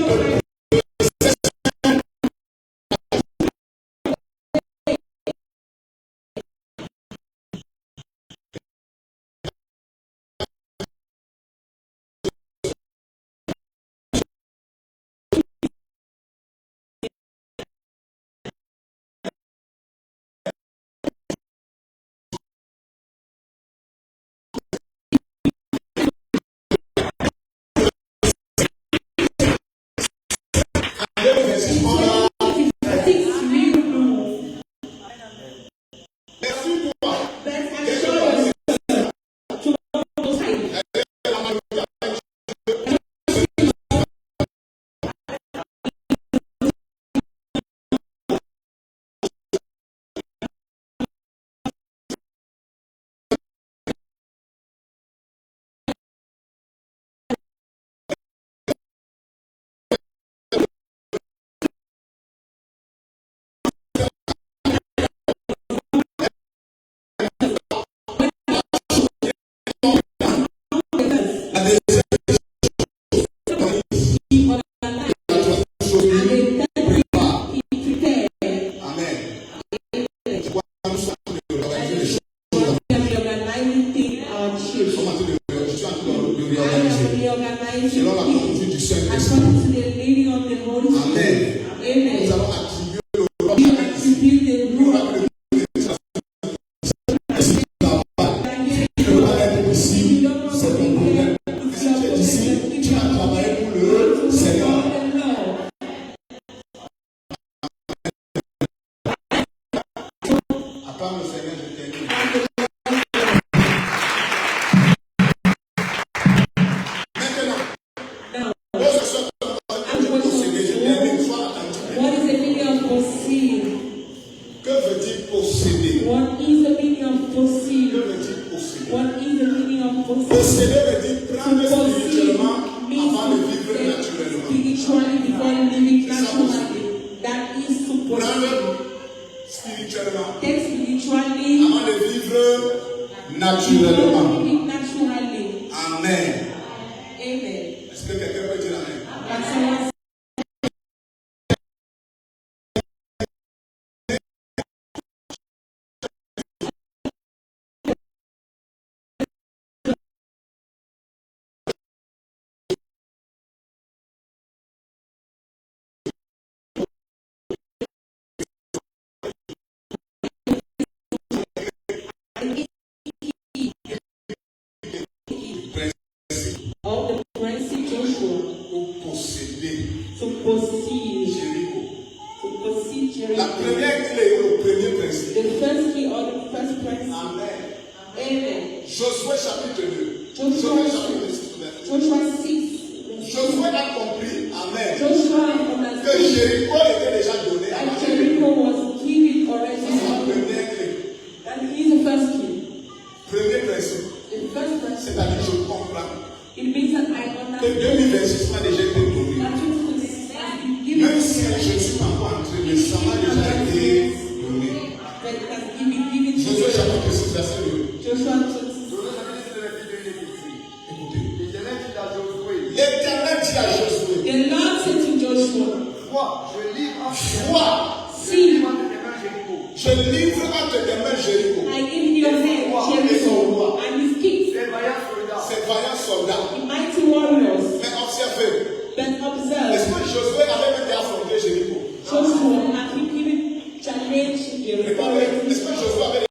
selon la conduite du Saint-Esprit. According to the leading of the Holy Spirit. Amen. Nous allons attribuer le roi We attribute the nous rule avons le être ici, c'est ton problème. Si tu es ici, tu vas travailler pour le Seigneur. À part le Seigneur, je t'aime. Maintenant, lorsque ce soit posséder, je termine, sois attentif. What is the meaning of posseed? Que veut-il posséder? What is the meaning of Que posseed? veut-il posséder? What is the meaning of posseed? Posséder veut dire prendre spirituellement means avant de to vivre take naturellement. spiritually before living naturally. That is to possess. Prendre spirituellement Take spiritually avant de vivre before naturellement. living naturally. Amen. Amen. Est-ce que quelqu'un peut dire Amen? But someone of the Prince Joshua Pour posséder to proceed Jéricho. Jericho. La première clé ou le premier principe. The first key or the first principle. Amen. Amen. Josué chapitre 2. Joshua Josué chapitre 6. Joshua 6. Josué a compris. Amen. Joshua Que understood Jéricho était déjà donné à that Jéricho. Jericho was given already. C'est la première clé. That is the first key. Premier principe. The first principle. C'est-à-dire je comprends It means that I que understand 2026 m'a déjà été donné. that 2026 has been given Même si je ne suis pas encore entré, mais ça m'a déjà été donné. but it has been given to Josué you. chapitre 6, verset 2. Joshua 6. Écoutez. L'Éternel dit à Josué, L'Éternel dit à Josué, The Lord said to Joshua, vois, je livre entre vois, see, tes mains Jéricho. je livre entre tes mains Jéricho. I give you your name, Jericho, and his king, Ces vaillants soldats, Ces vaillants soldats. the mighty warriors. Mais observez, But est-ce observe, que Josué avait même été affronté Jéricho? Joshua had been given challenge Jericho. Regardez, est-ce que Josué avait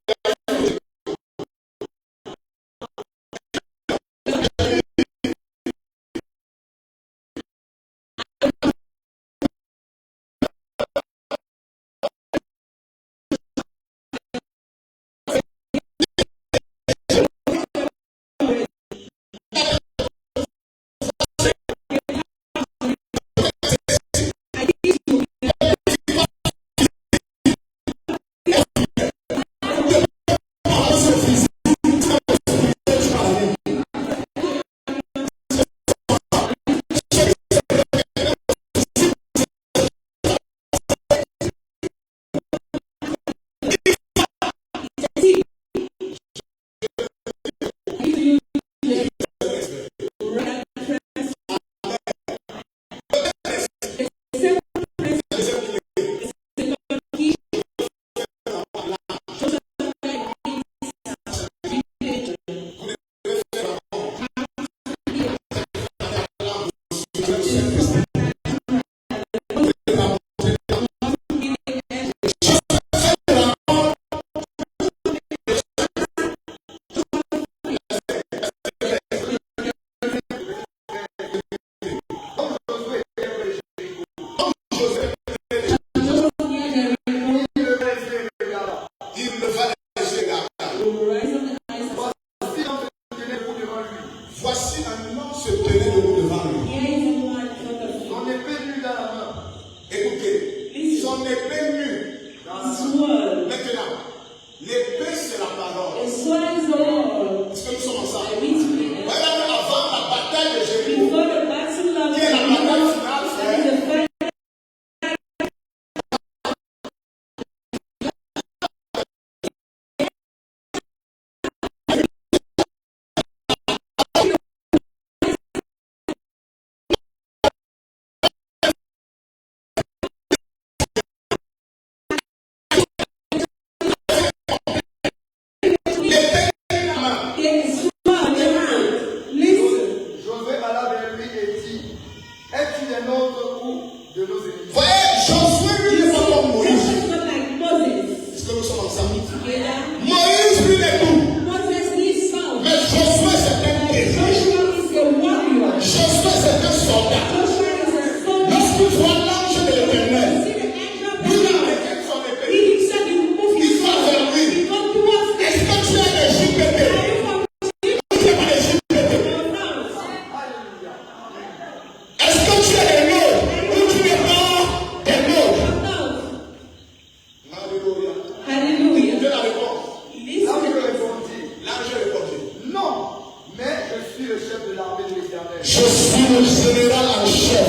le chef de l'armée de l'Éternel. Je suis le général en chef.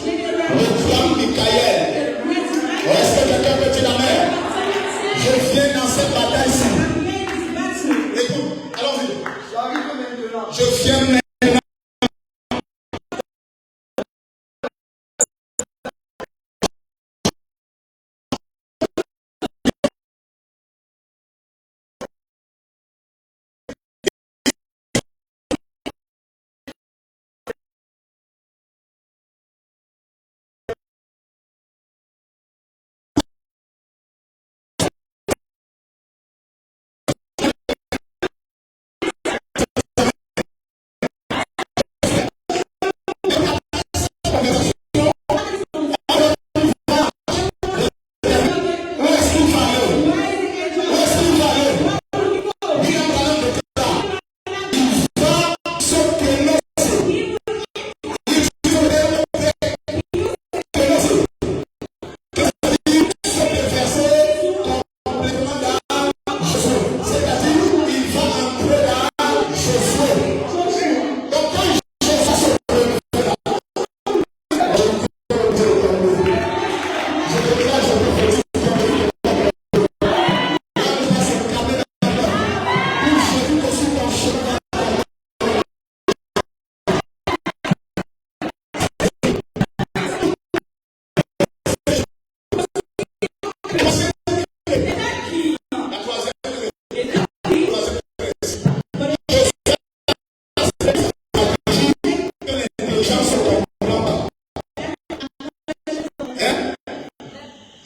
Le grand Michael. Est-ce que quelqu'un peut dire la main? Je viens dans cette bataille-ci. Écoute, allons-y. J'arrive maintenant. Je viens maintenant.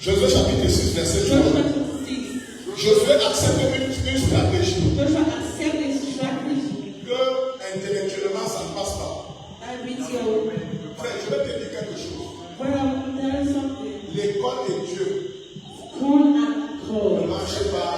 Josué chapitre 6, verset 3. Josué accepte une stratégie que intellectuellement ça ne passe pas. Frère, je vais te dire quelque chose. L'école de Dieu ne marche pas.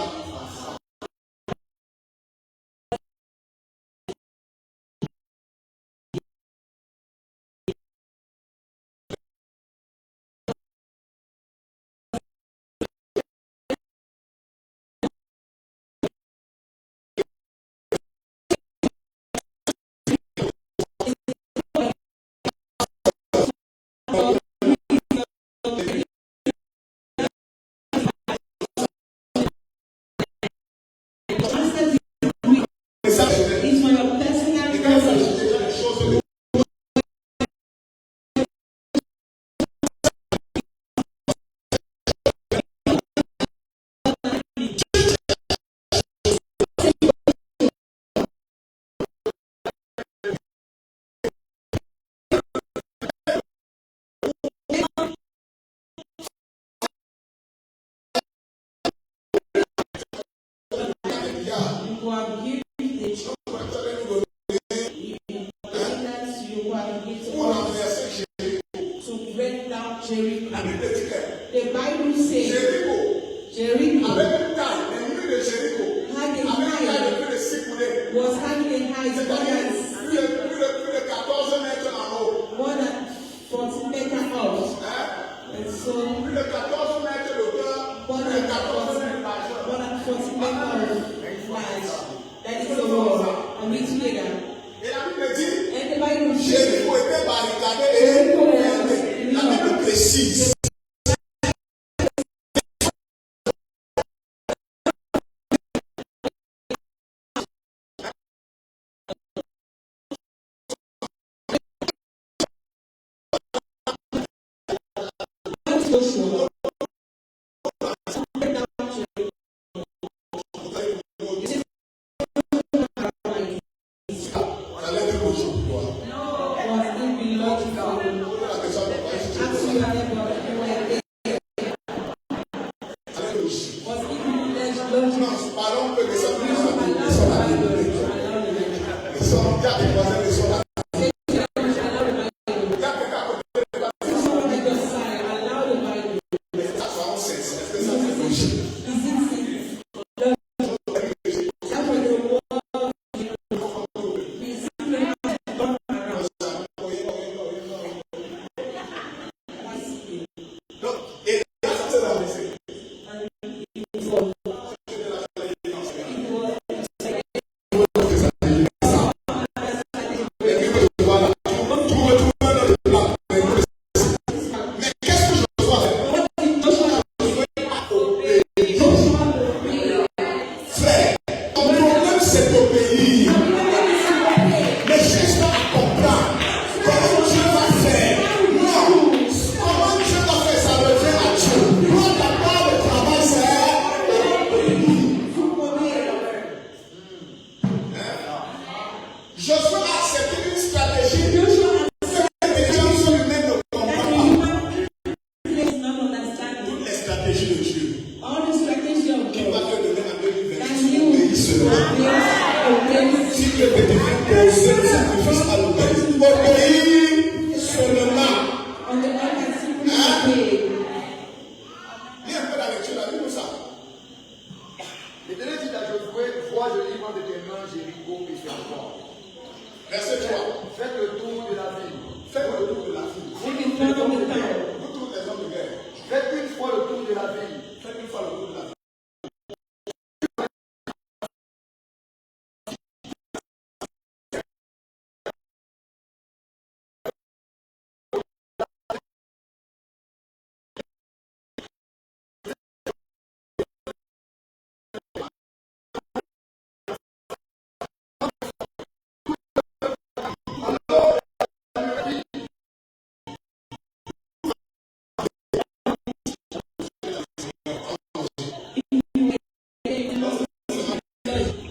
The Bible says Jericho was having a height more than 14 meters out. And so more than 14 meters wide. That is the wall. And we together. And the Bible says Jericho was précise. Josué a accepté une stratégie Joshua que les gens humains ne comprennent pas. is not understanding. Toutes les stratégies de Dieu All the strategy of qui va God. te donner en 2020, That tu you obéis seulement. obey. Si Dieu te demande de faire le sacrifice à l'autel, obéis seulement. On the altar, simply obey. Lis un peu la lecture, la Bible, ça. L'Éternel dit à Josué, vois, je livre de tes mains Jéricho et ses forts. Verset 3. Faites le tour de la ville. Faites le tour de la ville. Take the front of the town. Vous tous les hommes de guerre, Faites une fois le tour de la ville. faites une fois le tour de la ville.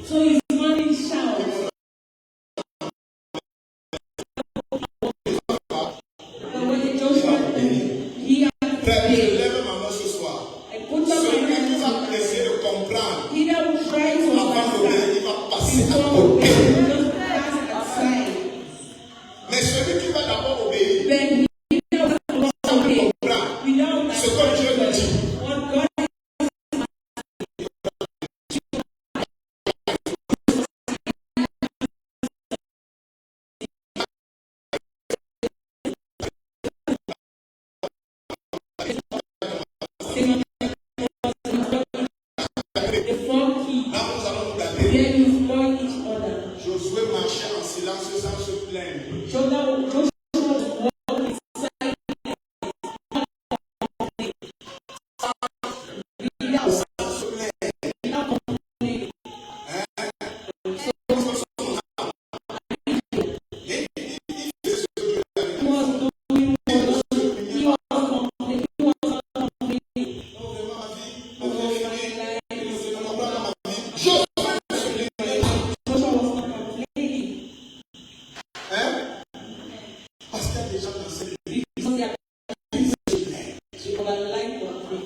So his morning shout. But when Joshua he had to Frère, je obey. lève ma main ce soir. I put up my Celui qui hands. va essayer de comprendre He that will try to avant d'obéir, understand il va passer à before côté. obeying, just pass aside. Mais celui qui va d'abord obéir, Then he that will obey comprend without ce que Dieu nous dit. what God the four keys. Là, nous allons regarder. Then you follow each other. Josué marchait en silence sans se plaindre. Joshua was walking beside without complaining. He was doing what he was complaining. He was not complaining. Oh, my life. Joshua was not complaining. Hein? Parce qu'il y a des gens dans cette église. Because they were like one thing.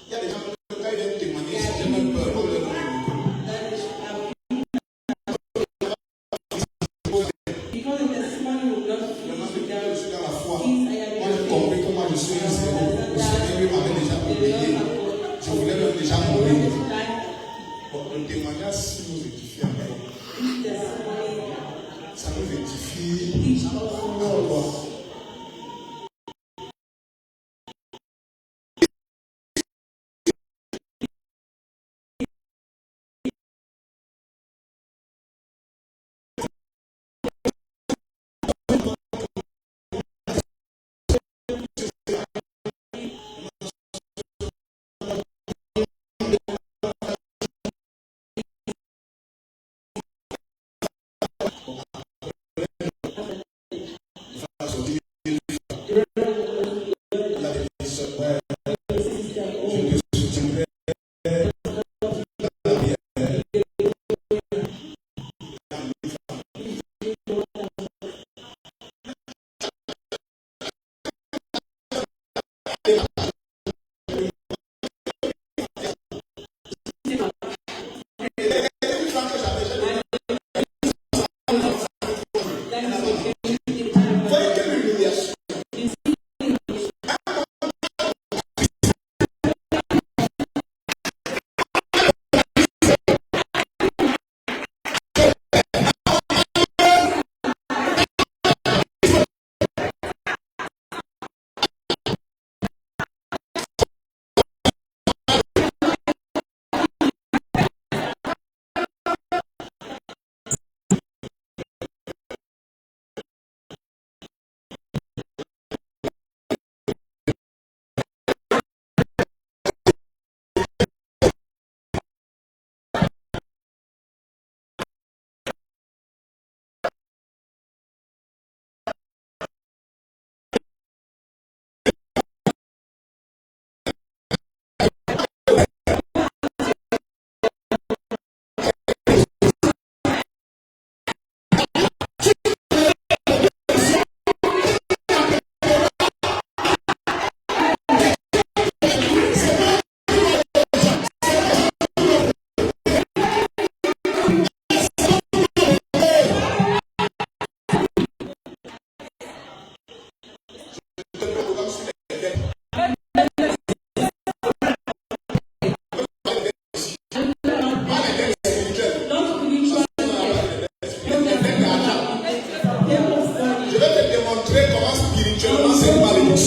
Il y a des gens qui, quand ils viennent témoigner, ils ont même peur. On leur donne le micro. That is because the testimony will not Vraiment, finish depuis que je without suis dans la foi, these moi j'ai compris comment je suis un zéro. Le Seigneur lui m'avait déjà obéi. Je voulais même déjà mourir. Bon, le témoignage, si nous édifions encore, ça nous édifie encore.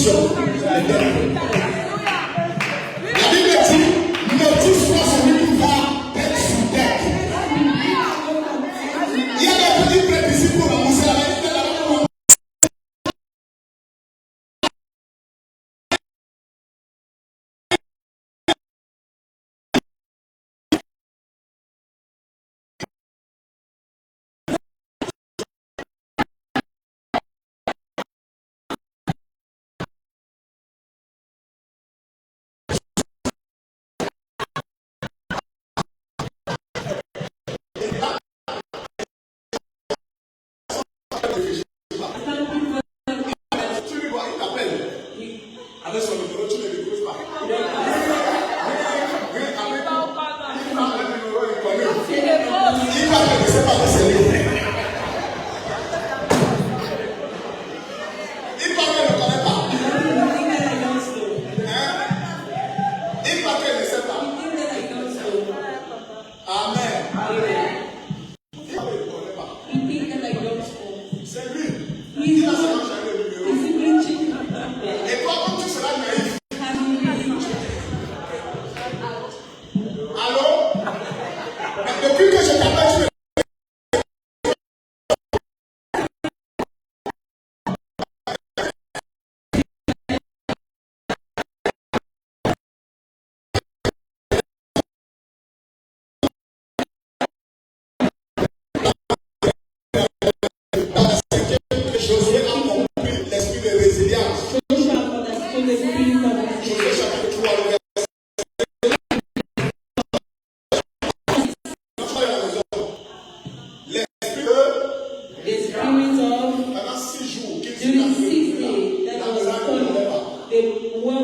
malédiction. La Bible dit, maudit soit celui qui va tête sur tête. Il y a des petits prêtres ici pour annoncer la vérité. Avec son numéro, tu ne l'écoutes pas. Il va te laisser pas laisser. Il va ne le connaît pas. Il va te laisser pas. Amen. Il va ne le connaît pas. C'est lui. Il a seulement changé le numéro. Et toi, comme tu seras naïf. Allô? Depuis que je t'appelle, tu me Josué a compris l'esprit de résilience. Josué chapitre 3, le pendant 6 jours, qu'il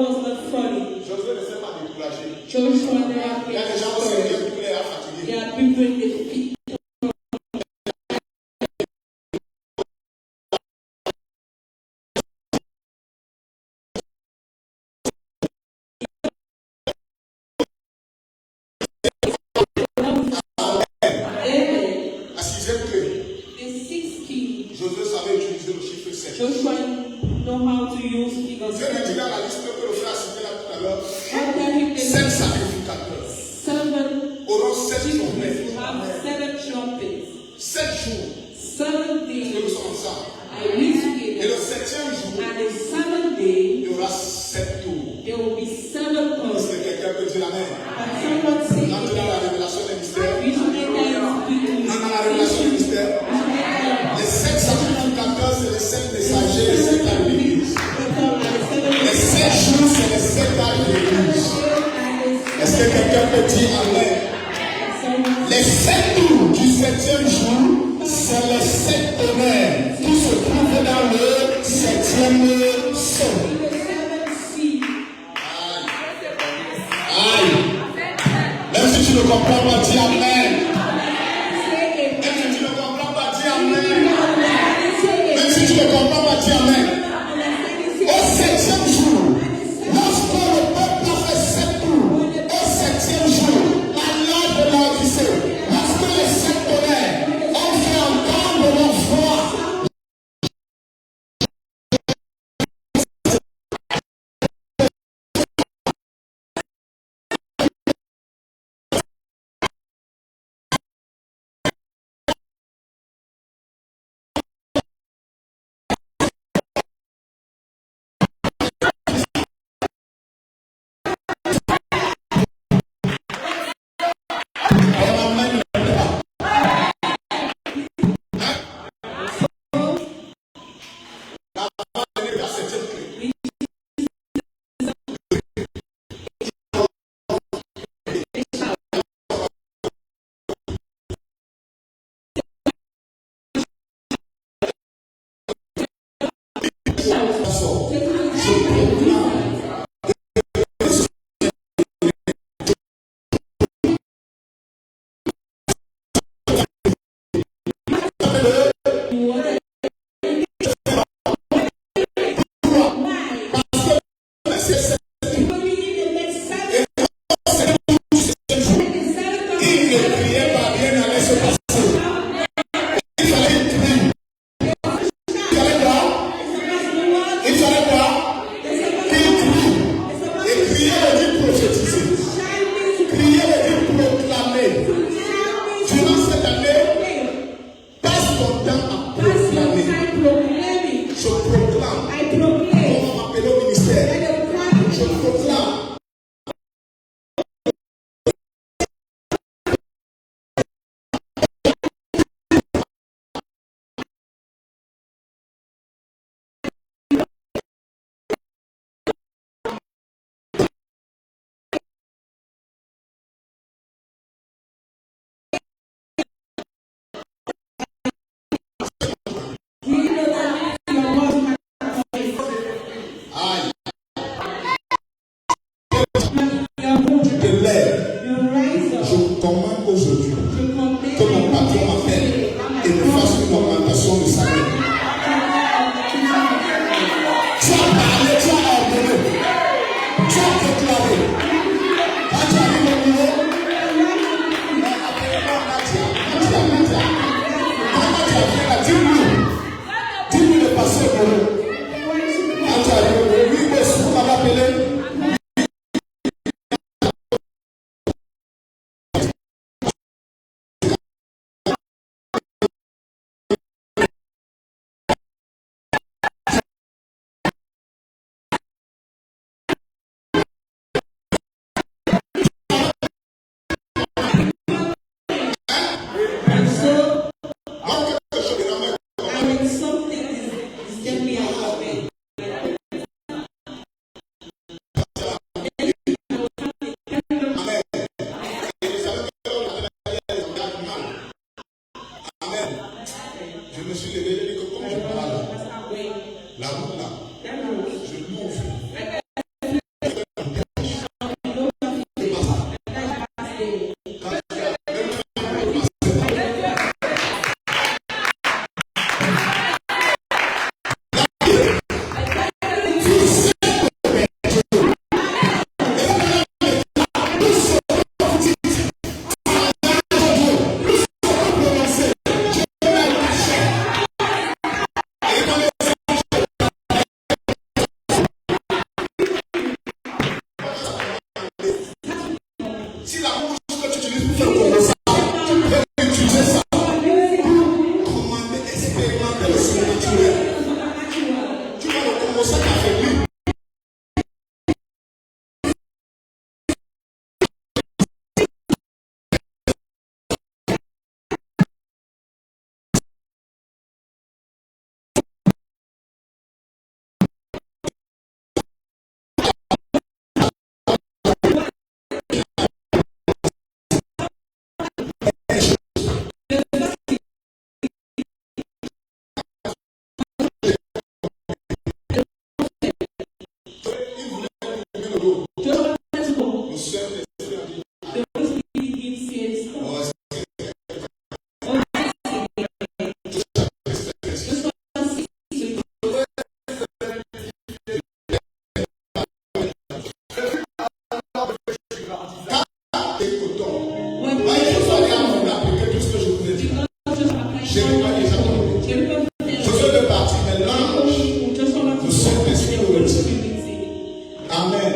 Josué ne s'est pas découragé. Il y a des gens au Seigneur qui voulaient fatiguer. À 6e clé, Josué savait utiliser le chiffre 7. Joshua know how to use figures. Dieu me dit dans la liste que le frère a cité là tout à l'heure, After him, 7 sacrificateurs 7 auront 7 people journées. will have 7 trumpets. 7 jours 7 que nous days sommes ensemble. are we Et le together. 7e jour, And the 7th day, il y aura 7 tours. there will be 7 Est-ce points. que quelqu'un peut dire amen? And someone say, Entre dans la révélation des mystères. we should enter into Dans la révélation des mystères. Les 7 sacrificateurs, c'est les 7 messagers, les 7 à l'église. Les 7 jours, c'est les 7 à l'église. Est-ce que quelqu'un peut dire amen? Les 7 tours du 7e jour, c'est les 7 honneurs qui se trouvent dans le 7e saut. Aïe. Même si tu ne comprends pas, dis amen. Même si tu ne comprends pas, dis amen. Même si tu ne comprends pas, dis amen. Au 7e jour, lorsque le peuple a fait 7 tours, au 7e jour, à l'heure de l'Odyssée, lorsque les 7 tonnerres ont fait entendre leur voix, temps à Pass your proclamer. time proclaiming. Je proclame. I proclaim. On va m'appeler au ministère. And the time Je proclame. you know that your word Aïe. your word Tu te lèves. you rise up. Je commande aujourd'hui Je command que mon patron m'appelle et me fasse une augmentation de salaire. Tu as parlé, tu as ordonné, tu as déclaré. Quand tu arrives au niveau, appelle-moi Nadia. Quand tu as fait la 10 000 de passer au boulot. Quand tu arrives au boulot, oui, mais si vous m'avez appelé, And so, manque quelque chose de la main. I mean, something is definitely out of it. Amen. Je me suis levé, j'ai dit que comme je parle, la route là, je l'ouvre. Si la bouche que tu utilises pour faire comme ça, tu peux utiliser ça. Commander, expérimenter le surnaturel. Tu vas le commencer à faire lui. Nous sommes des cotons. Je suis allé à mon appliquer tout ce que je vous ai dit. Je n'ai pas déjà tombé. Je veux le partir maintenant. Nous sommes esprits ouverts. Amen.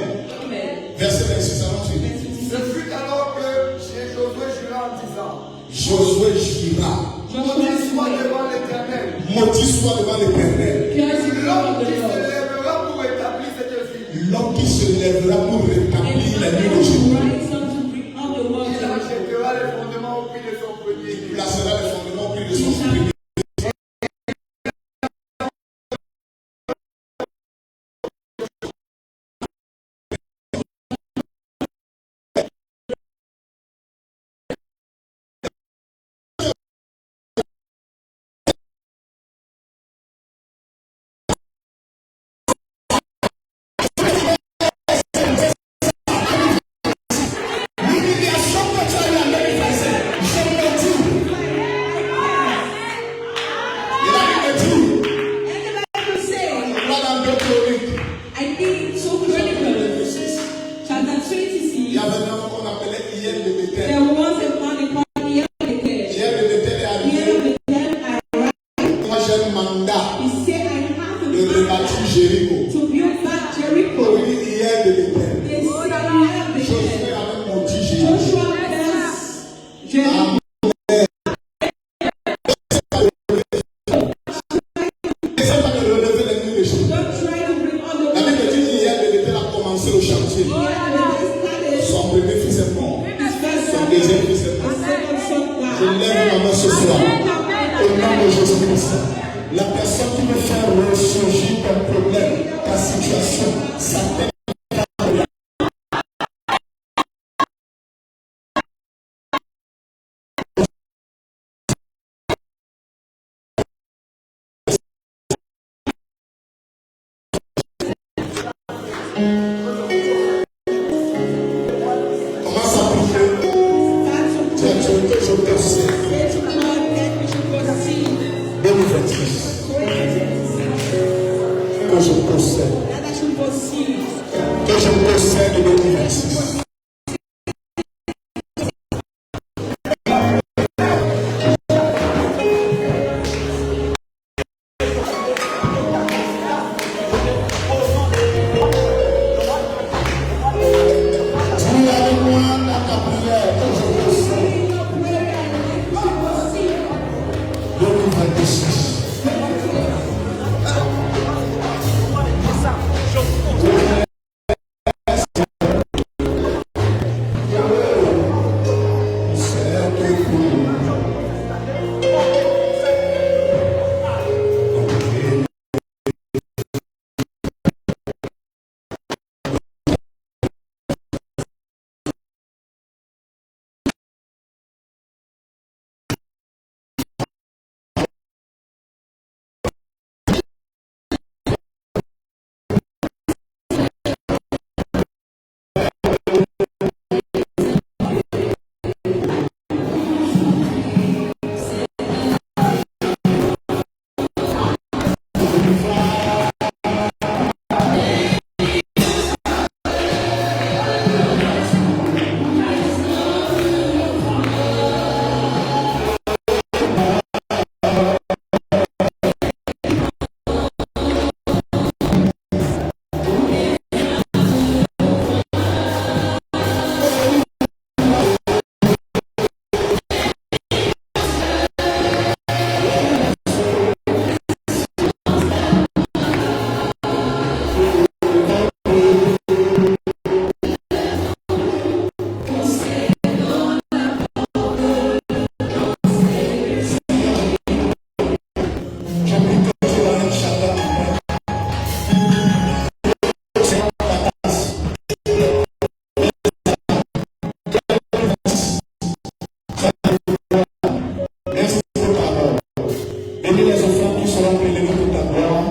Verset 26, allons suivre. Ce fut alors que Josué jura en disant, Josué jura. maudit soit devant l'Éternel, Maudit soit devant l'Éternel. l'homme qui se lèvera pour établir cette ville. L'homme qui se lèvera pour rétablir la nuit d'aujourd'hui. Il achètera les fondements au prix de son premier. Il placera les fondements au prix de son premier. Il y avait un homme qu'on appelait Hier de Bethel. There was a man called Hier de Bethel. Hier de Bethel est arrivé. Hier de Bethel arrived. Moi j'ai un mandat He said, I have de a rebâtir Jéricho. to build back Jericho. Il dit Hier de Bethel. They said, Hier de Josué Bethel. avait maudit Jéricho. Joshua blessed Jericho. ça. La personne qui veut faire ressurgir ton problème, ta situation, ça t'aide. Commence à prier. Tu as dit que je possède. 2026. Que je possède. Que je possède 2026. Bénis les enfants qui seront prélevés pour ta gloire.